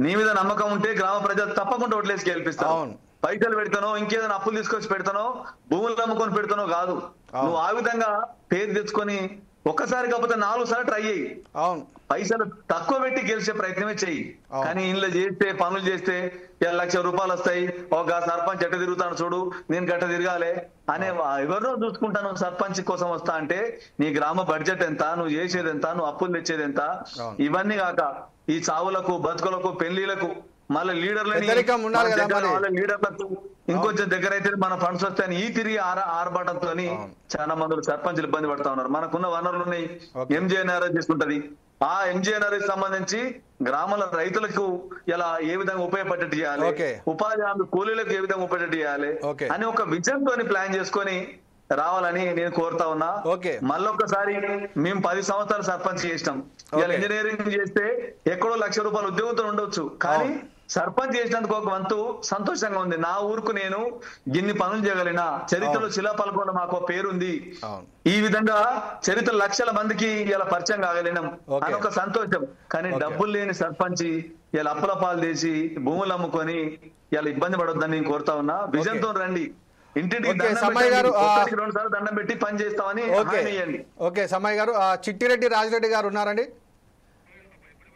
నీ మీద నమ్మకం ఉంటే గ్రామ ప్రజలు తప్పకుండా ఓట్లేసి గెలిపిస్తావు. పైసలు పెడతానో, ఇంకేదైనా అప్పులు తీసుకొచ్చి పెడతానో, భూములు అమ్ముకొని పెడతానో కాదు. నువ్వు ఆ విధంగా పేరు తెచ్చుకొని ఒక్కసారి కాకపోతే 4 సార్లు ట్రై చేయి. పైసలు తక్కువ పెట్టి గెలిచే ప్రయత్నమే చెయ్యి. కానీ ఇంట్లో చేస్తే, పనులు చేస్తే ₹1 లక్ష వస్తాయి, ఒక సర్పంచ్ ఎట్ట తిరుగుతాను చూడు, నేను గట్ట తిరగాలి అనే ఎవరినో చూసుకుంటాను సర్పంచ్ కోసం వస్తా అంటే నీ గ్రామ బడ్జెట్ ఎంత, నువ్వు చేసేది ఎంత, నువ్వు అప్పులు తెచ్చేది ఎంత, ఇవన్నీ కాక ఈ చావులకు, బతుకులకు, పెళ్లిలకు మళ్ళీ లీడర్లకు ఇంకొంచెం దగ్గర అయితే మన ఫండ్స్ వస్తాయని ఈ తిరిగి ఆర్భాటంతో చాలా మంది సర్పంచులు ఇబ్బంది పడతా ఉన్నారు. మనకున్న వనరులు ఉన్నాయి, ఎంజీఎన్ఆర్ఎస్ చేసుకుంటది. ఆ ఎంజీఎన్ఆర్ఎస్ సంబంధించి గ్రామాల రైతులకు ఇలా ఏ విధంగా ఉపయోగపడేట్టు చేయాలి, ఉపాధి హామీ కూలీలకు ఏ విధంగా ఉపయోగపడేట్టు చేయాలి అని ఒక విజన్ తోని ప్లాన్ చేసుకొని రావాలని నేను కోరుతా ఉన్నా. ఓకే. మళ్ళొక్కసారి మేము 10 సంవత్సరాలు సర్పంచ్ చేసినాం. ఇవాళ ఓకే. ఇంజనీరింగ్ చేస్తే ఎక్కడో ₹1,00,000 ఉద్యోగంతో ఉండొచ్చు, కానీ సర్పంచ్ చేసినందుకు ఒక వంతు సంతోషంగా ఉంది. నా ఊరుకు నేను ఇన్ని పనులు చేయగలిగిన, చరిత్రలో శిలాఫలకంలో మాకు ఒక పేరుంది, అవును. ఈ విధంగా చరిత్ర లక్షల మందికి ఇలా పరిచయం కాగలిగినాం ఓకే. అని ఒక సంతోషం. కానీ ఓకే. డబ్బులు లేని సర్పంచ్ ఇలా అప్పుల పాలు చేసి భూములు అమ్ముకొని ఇలా ఇబ్బంది పడొద్దని నేను కోరుతా ఉన్నా. విజన్ తో రండి, ఇంటింటికి ఓకే, దండం సమయ్ గారు, పెట్టండి, 2 సార్లు దండం పెట్టి పని చేస్తామని ఓకే హామీ ఇవ్వండి. ఓకే సమయ్ గారు, చిట్టిరెడ్డి రాజిరెడ్డి గారు ఉన్నారండి?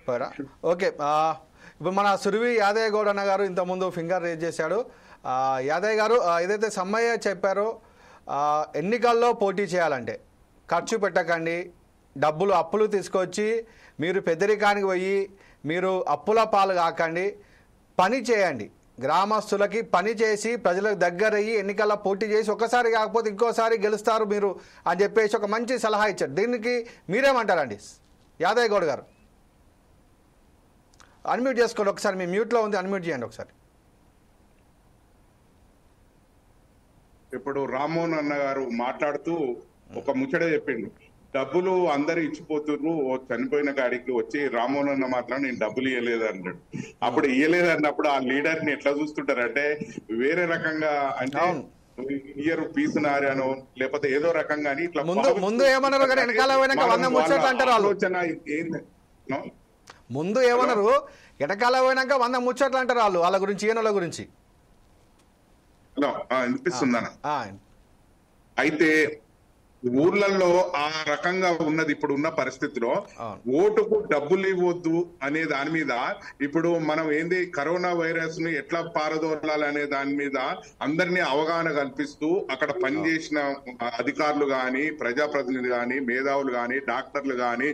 పోయారా? ఓకే, ఇప్పుడు మన సురవి యాదయ్య గౌడ్ అన్న గారు ఇంతకుముందు ఫింగర్ రేజ్ చేశాడు. యాదయ్య గారు, ఏదైతే సమ్మయ్య చెప్పారో ఎన్నికల్లో పోటీ చేయాలంటే ఖర్చు పెట్టకండి, డబ్బులు అప్పులు తీసుకొచ్చి మీరు పెద్దరికానికి పోయి మీరు అప్పుల పాలు కాకండి, పని చేయండి, గ్రామస్తులకి పని చేసి ప్రజలకు దగ్గరయ్యి ఎన్నికల్లో పోటీ చేసి ఒకసారి కాకపోతే ఇంకోసారి గెలుస్తారు మీరు అని చెప్పేసి ఒక మంచి సలహా ఇచ్చారు. దీనికి మీరేమంటారండి యాదయ్య గౌడ్ గారు? అన్మ్యూట్ చేసుకోండి ఒకసారి, మీ మ్యూట్లో ఉంది, అన్మ్యూట్ చేయండి ఒకసారి. ఇప్పుడు రామ్మోహన్ అన్న గారు మాట్లాడుతూ ఒక ముచ్చట చెప్పిండు, డబ్బులు అందరు ఇచ్చిపోతున్నారు, చనిపోయిన కాడికి వచ్చి రామ్మోహన్ అన్న మాత్రం నేను డబ్బులు ఇవ్వలేదు అన్నాడు. అప్పుడు ఇవ్వలేదు అన్నప్పుడు ఆ లీడర్ ని ఎట్లా చూస్తుంటారు అంటే వేరే రకంగా, అంటే ఇయర్ పీసునారనో లేకపోతే ఏదో రకంగా అని ఇట్లా ముందు ఏమన్నారు కానీ వెనకాల పోయినాక 100 ముచ్చట్లు అంటారు వాళ్ళు. ముందు ఏమన్నారు, వెనకాల పోయినాక 100 ముచ్చట్లు అంటారు వాళ్ళు, వాళ్ళ గురించి ఈయనల గురించి. అనిపిస్తుందన్న. అయితే ఊర్లలో ఆ రకంగా ఉన్నది ఇప్పుడు ఉన్న పరిస్థితిలో. ఓటుకు డబ్బులు ఇవ్వద్దు అనే దాని మీద ఇప్పుడు మనం ఏంది కరోనా వైరస్ ను ఎట్లా పారదోలాలనే దాని మీద అందరినీ అవగాహన కల్పిస్తూ అక్కడ పనిచేసిన అధికారులు గాని, ప్రజాప్రతినిధులు గాని, మేధావులు గాని, డాక్టర్లు గాని,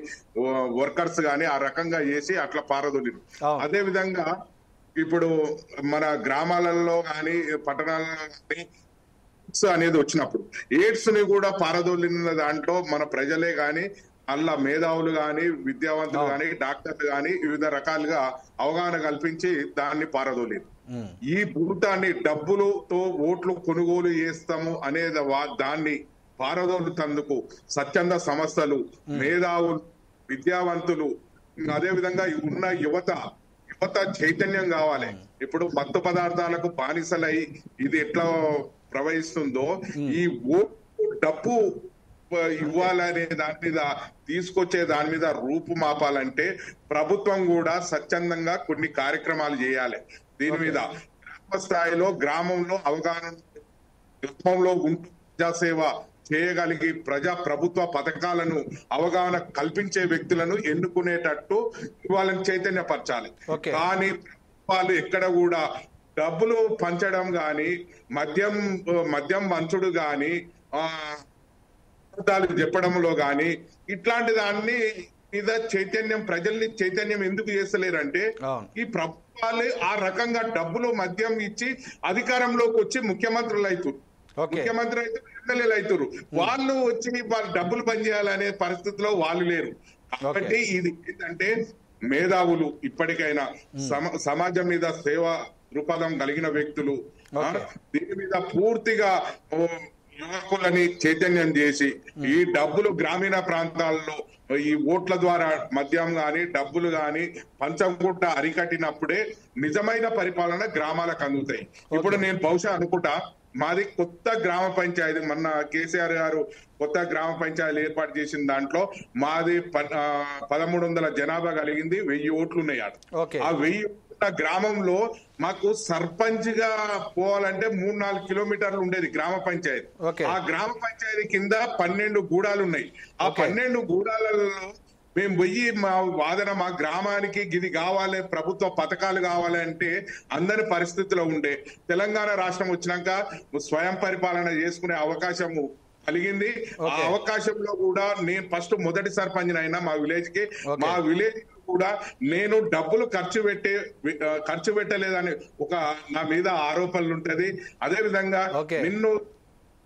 వర్కర్స్ గాని ఆ రకంగా చేసి అట్లా పారదోలి. అదే విధంగా ఇప్పుడు మన గ్రామాలలో గాని పట్టణాలలో గాని అనేది వచ్చినప్పుడు ఎయిడ్స్ ని కూడా పారదోలిన దాంట్లో మన ప్రజలే గాని, అల్లా మేధావులు గాని, విద్యావంతులు గాని, డాక్టర్లు గాని వివిధ రకాలుగా అవగాహన కల్పించి దాన్ని పారదోలేదు. ఈ భూతాన్ని డబ్బులతో ఓట్లు కొనుగోలు చేస్తాము అనేది దాన్ని పారదోలుతందుకు స్వచ్ఛంద సంస్థలు, మేధావులు, విద్యావంతులు, అదే విధంగా ఉన్న యువత చైతన్యం కావాలి. ఇప్పుడు మత్తు పదార్థాలకు బానిసలై ఇది ఎట్లా ప్రవహిస్తుందో ఈ ఓటు డబ్బు ఇవ్వాలనే దాని మీద తీసుకొచ్చే దాని మీద రూపుమాపాలంటే ప్రభుత్వం కూడా స్వచ్ఛందంగా కొన్ని కార్యక్రమాలు చేయాలి. దీని మీద గ్రామ స్థాయిలో, గ్రామంలో అవగాహన, గ్రామంలో ఉంటూ ప్రజాసేవ చేయగలిగి ప్రభుత్వ పథకాలను అవగాహన కల్పించే వ్యక్తులను ఎన్నుకునేటట్టు వాళ్ళని చైతన్యపరచాలి. కానీ వాళ్ళు ఎక్కడ కూడా డబ్బులు పంచడం గాని, మద్యం పంచుడు గాని, చెప్పడంలో గాని ఇట్లాంటి దాన్ని మీద ప్రజల్ని చైతన్యం ఎందుకు చేస్తలేరంటే ఈ ప్రభుత్వాలు ఆ రకంగా డబ్బులు మద్యం ఇచ్చి అధికారంలోకి వచ్చి ముఖ్యమంత్రులు అవుతారు, ముఖ్యమంత్రి అయితే ఎమ్మెల్యేలు అవుతారు. వాళ్ళు వచ్చి వాళ్ళు డబ్బులు పనిచేయాలనే పరిస్థితిలో వాళ్ళు లేరు. కాబట్టి ఇది ఏంటంటే మేధావులు ఇప్పటికైనా సమాజం మీద సేవా దృక్పథం కలిగిన వ్యక్తులు దీని మీద పూర్తిగా యువకులని చైతన్యం చేసి ఈ డబ్బులు గ్రామీణ ప్రాంతాల్లో ఈ ఓట్ల ద్వారా మద్యం గాని, డబ్బులు గాని పంచకుండా అరికట్టినప్పుడే నిజమైన పరిపాలన గ్రామాలకు అందుతాయి. ఇప్పుడు నేను బహుశా అనుకుంటా మాది కొత్త గ్రామ పంచాయతీ, మొన్న కేసీఆర్ గారు కొత్త గ్రామ పంచాయతీలు ఏర్పాటు చేసిన దాంట్లో మాది 1300 జనాభా కలిగింది, 1000 ఓట్లు ఉన్నాయి. ఆ 1000 గ్రామంలో మాకు సర్పంచ్ గా పోవాలంటే 3-4 కిలోమీటర్లు ఉండేది గ్రామ పంచాయతీ. ఆ గ్రామ పంచాయతీ కింద 12 గూడాలు ఉన్నాయి. ఆ 12 గూడాలలో మేము పోయి మా వాదన, మా గ్రామానికి ఇది కావాలి, ప్రభుత్వ పథకాలు కావాలి అంటే అందరి పరిస్థితిలో ఉండే. తెలంగాణ రాష్ట్రం వచ్చినాక స్వయం పరిపాలన చేసుకునే అవకాశము కలిగింది. ఆ అవకాశంలో కూడా నేను ఫస్ట్ మొదటి సర్పంచ్ అయినా మా విలేజ్ కి. మా విలేజ్ కూడా నేను డబ్బులు ఖర్చు పెట్టలేదని ఒక నా మీద ఆరోపణలు ఉంటది. అదే విధంగా నిన్ను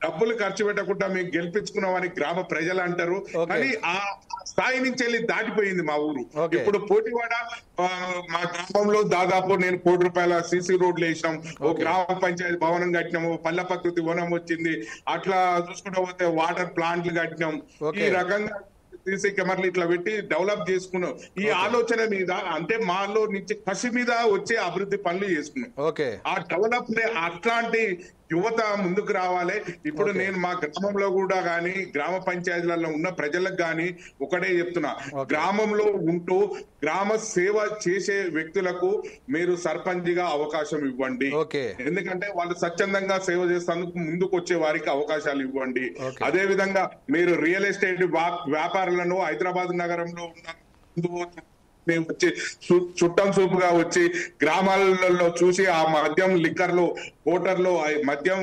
డబ్బులు ఖర్చు పెట్టకుండా మేము గెలిపించుకున్నామని గ్రామ ప్రజలు అంటారు. కానీ ఆ స్థాయి నుంచి వెళ్ళి దాటిపోయింది మా ఊరు. ఇప్పుడు పోటీవాడ మా గ్రామంలో దాదాపు నేను ₹1,00,00,000 సీసీ రోడ్లు వేసినాం, ఓ గ్రామ పంచాయతీ భవనం కట్టినాము, పల్లె ప్రకృతి వనం వచ్చింది, అట్లా చూసుకుంటూ పోతే వాటర్ ప్లాంట్లు కట్టినాం. ఈ రకంగా సీసీ కెమెరాలు ఇట్లా పెట్టి డెవలప్ చేసుకున్నాం. ఈ ఆలోచన మీద అంటే మాలో నుంచి కసి మీద వచ్చే అభివృద్ధి పనులు చేసుకున్నాం. ఆ డెవలప్ అట్లాంటి యువత ముందుకు రావాలి. ఇప్పుడు నేను మా గ్రామంలో కూడా గాని గ్రామ పంచాయతీలలో ఉన్న ప్రజలకు గాని ఒకటే చెప్తున్నా, గ్రామంలో ఉంటూ గ్రామ సేవ చేసే వ్యక్తులకు మీరు సర్పంచ్ గా అవకాశం ఇవ్వండి. ఎందుకంటే వాళ్ళు స్వచ్ఛందంగా సేవ చేసేందుకు ముందుకు వచ్చే వారికి అవకాశాలు ఇవ్వండి. అదే విధంగా మీరు రియల్ ఎస్టేట్ వ్యాపారులను హైదరాబాద్ నగరంలో ఉన్న మేము వచ్చి చుట్టం చూపుగా వచ్చి గ్రామాలలో చూసి ఆ మద్యం లిక్కర్లు హోటల్లో మద్యం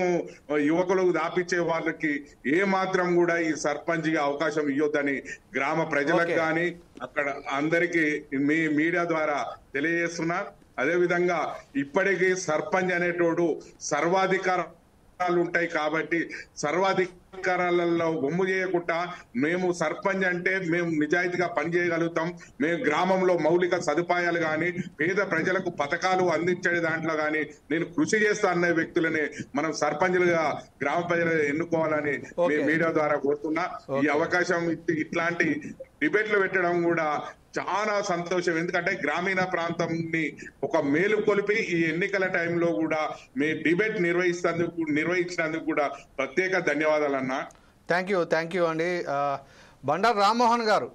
యువకులకు దాపించే వాళ్ళకి ఏ మాత్రం కూడా ఈ సర్పంచ్ గా అవకాశం ఇవ్వద్దని గ్రామ ప్రజలకు కానీ అక్కడ అందరికి మీ మీడియా ద్వారా తెలియజేస్తున్నా. అదే విధంగా ఇప్పటికీ సర్పంచ్ అనేటోడు సర్వాధికారాలు ఉంటాయి కాబట్టి సర్వాధికారాలలో బొమ్ము చేయకుండా మేము సర్పంచ్ అంటే మేము నిజాయితీగా పనిచేయగలుగుతాం. మేము గ్రామంలో మౌలిక సదుపాయాలు గాని పేద ప్రజలకు పథకాలు అందించే దాంట్లో గాని నేను కృషి చేస్తా అనే వ్యక్తులని మనం సర్పంచ్లుగా గ్రామ ప్రజలు ఎన్నుకోవాలని మీడియా ద్వారా కోరుతున్నా. ఈ అవకాశం ఇట్లాంటి డిబేట్లు పెట్టడం కూడా చాలా సంతోషం. ఎందుకంటే గ్రామీణ ప్రాంతాన్ని ఒక మేలు కొలిపి ఈ ఎన్నికల టైంలో కూడా మీ డిబేట్ నిర్వహించినందుకు కూడా ప్రత్యేక ధన్యవాదాలు అన్న. థ్యాంక్ యూ అండి. బండారు రామ్మోహన్ గారు,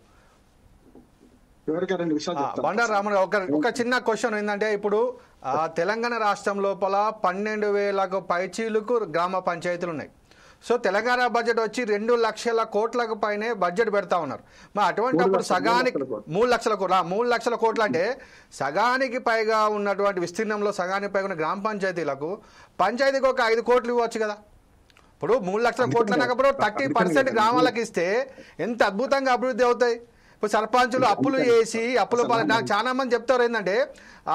బండారు రామ్మోహన్ గారు, ఒక చిన్న క్వశ్చన్ ఏంటంటే, ఇప్పుడు తెలంగాణ రాష్ట్రం లోపల 12,000 పైచీలకు గ్రామ పంచాయతీలు ఉన్నాయి. సో తెలంగాణ బడ్జెట్ వచ్చి 2 లక్షల కోట్లకు పైనే బడ్జెట్ పెడతా ఉన్నారు. మరి అటువంటి అప్పుడు సగానికి 3 లక్షల కోట్లు అంటే సగానికి పైగా ఉన్నటువంటి విస్తీర్ణంలో సగానికి పైగా ఉన్న గ్రామ పంచాయతీలకు పంచాయతీకి ఒక 5 కోట్లు ఇవ్వచ్చు కదా. ఇప్పుడు 3 లక్షల కోట్లు అన్నప్పుడు 30% గ్రామాలకు ఇస్తే ఎంత అద్భుతంగా అభివృద్ధి అవుతాయి. ఇప్పుడు సర్పంచులు అప్పులు చేసి నాకు చాలా మంది చెప్తారు ఏంటంటే,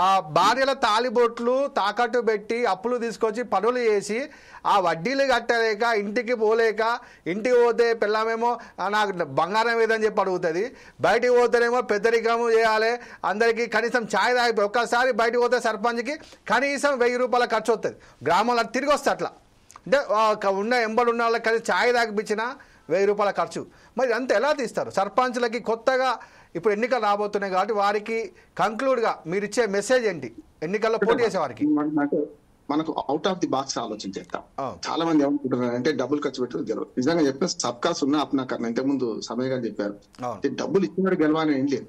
ఆ భార్యల తాలిబొట్లు తాకట్టు పెట్టి అప్పులు తీసుకొచ్చి పనులు చేసి ఆ వడ్డీలు కట్టలేక ఇంటికి పోలేక, ఇంటికి పోతే పిల్లమేమో నాకు బంగారం ఏదని చెప్పి అడుగుతుంది, బయటికి పోతేనేమో పెద్దరికము చేయాలి, అందరికీ కనీసం ఛాయ్ తాగి ఒక్కసారి బయటకు పోతే సర్పంచ్కి కనీసం ₹1000 ఖర్చు వస్తుంది. గ్రామంలో తిరిగి వస్తే అట్లా అంటే ఉన్న ఎంబడున్న వాళ్ళకి కలిసి ఛాయ్ తాగిపించినా ₹1000 ఖర్చు. మరి అంతా ఎలా తీస్తారు? సర్పంచ్లకి కొత్తగా ఇప్పుడు ఎన్నికలు రాబోతున్నాయి కాబట్టి వారికి కంక్లూడ్గా మీరు ఇచ్చే మెసేజ్ ఏంటి ఎన్నికల్లో పోటీ చేసే వారికి? మనకు అవుట్ ఆఫ్ ది బాక్స్ ఆలోచన చేస్తాం. చాలా మంది ఏమనుకుంటున్నారు అంటే డబ్బులు ఖర్చు పెట్టడం గెలవు. నిజంగా చెప్పిన సబ్కాస్ ఉన్న అప్నా కన్నా ఇంతకుముందు సమయ గారు చెప్పారు, డబ్బులు ఇచ్చినాడు గెలవాలని ఏం లేదు.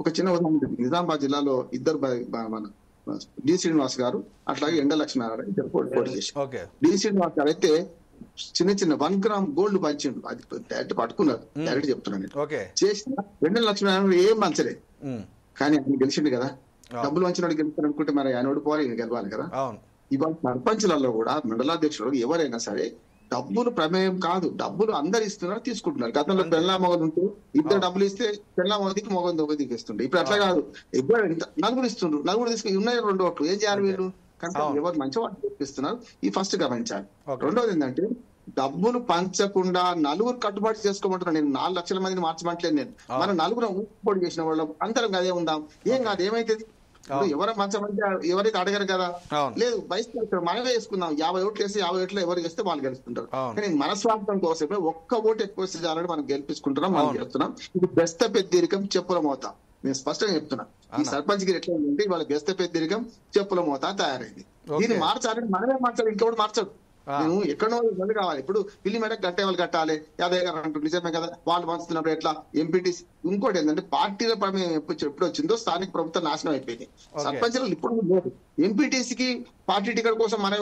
ఒక చిన్న ఉదాహరణ, నిజామాబాద్ జిల్లాలో ఇద్దరు మన డి శ్రీనివాస్ గారు అట్లాగే ఎండ లక్ష్మీనారాయణ గారు పోటీ చేశారు. డి శ్రీనివాస్ గారు అయితే చిన్న 1 గ్రామ్ గోల్డ్ పంచిండు, అది డైరెక్ట్ పట్టుకున్నారు. డైరెక్ట్ చెప్తున్నాను, చేసిన ఎండ లక్ష్మీనారాయణ ఏం పంచలేదు, కానీ ఆయన గెలిచిండు కదా. డబ్బులు పంచిన వాడు గెలుస్తారు అనుకుంటే మరి ఆయన ఓడిపోవాలి, ఈయన గెలవాలి కదా. ఇవాళ సర్పంచ్లలో కూడా మండలాధ్యక్షులు ఎవరైనా సరే డబ్బులు ప్రమేయం కాదు, డబ్బులు అందరు ఇస్తున్నారు, తీసుకుంటున్నారు. గతంలో పెళ్ళా మొగలు ఉంటే ఇద్దరు డబ్బులు ఇస్తే పెళ్ళా మొగదికి మొగ దిగిస్తుండే. ఇప్పుడు అట్లా కాదు, ఎవరు నలుగురు ఇస్తుండ్రు, నలుగురు తీసుకుని ఉన్నాయి 2 ఓట్లు, ఏం చేయాలి వీళ్ళు? కనుక ఎవరు మంచి వాళ్ళు చూపిస్తున్నారు, ఈ ఫస్ట్ గమనించాలి. రెండోది ఏంటంటే, డబ్బులు పంచకుండా నలుగురు కట్టుబాటు చేసుకోమంటున్నాను. నేను 4 లక్షల మందిని మార్చమంటలేదు. నేను మనం నలుగురు పోటీ చేసిన వాళ్ళం అందరం అదే ఉందాం, ఏం కాదు, ఏమైతుంది? ఎవరు మంచమంటే ఎవరైతే అడగరు కదా, లేదు బయట మనమే వేసుకుందాం, 50 ఓట్లు వేస్తే 50 ఓట్లు ఎవరు వేస్తే వాళ్ళు గెలుస్తుంటారు. కానీ మన స్వార్థం కోసమే 1 ఓటు ఎక్కువ వేస్తే చాలని మనం గెలిపించుకుంటున్నాం, మనం గెలుస్తున్నాం. ఇది బెస్త పెద్దరికం చెప్పుల మోత. నేను స్పష్టంగా చెప్తున్నా, ఈ సర్పంచ్ గిరి ఎట్లా ఉంటే ఇవాళ బెస్త పెద్దరికం చెప్పుల మోత తయారైంది. దీన్ని మార్చాలని మనమే మార్చాలి, ఇంకెవరు మార్చడు. నేను ఎక్కడో మంది కావాలి. ఇప్పుడు పిల్లి మేడ కట్టే వాళ్ళు కట్టాలి, 50 గారు అంటారు, నిజమే కదా. వాళ్ళు పంచుతున్నప్పుడు ఎట్లా? ఎంపీటీసీ. ఇంకోటి ఏంటంటే, పార్టీల ప్రమేయం ఎప్పుడు వచ్చిందో స్థానిక ప్రభుత్వం నాశనం అయిపోయింది. సర్పంచ్లు ఇప్పుడు లేదు. ఎంపీటీసీకి పార్టీ టికెట్ కోసం మన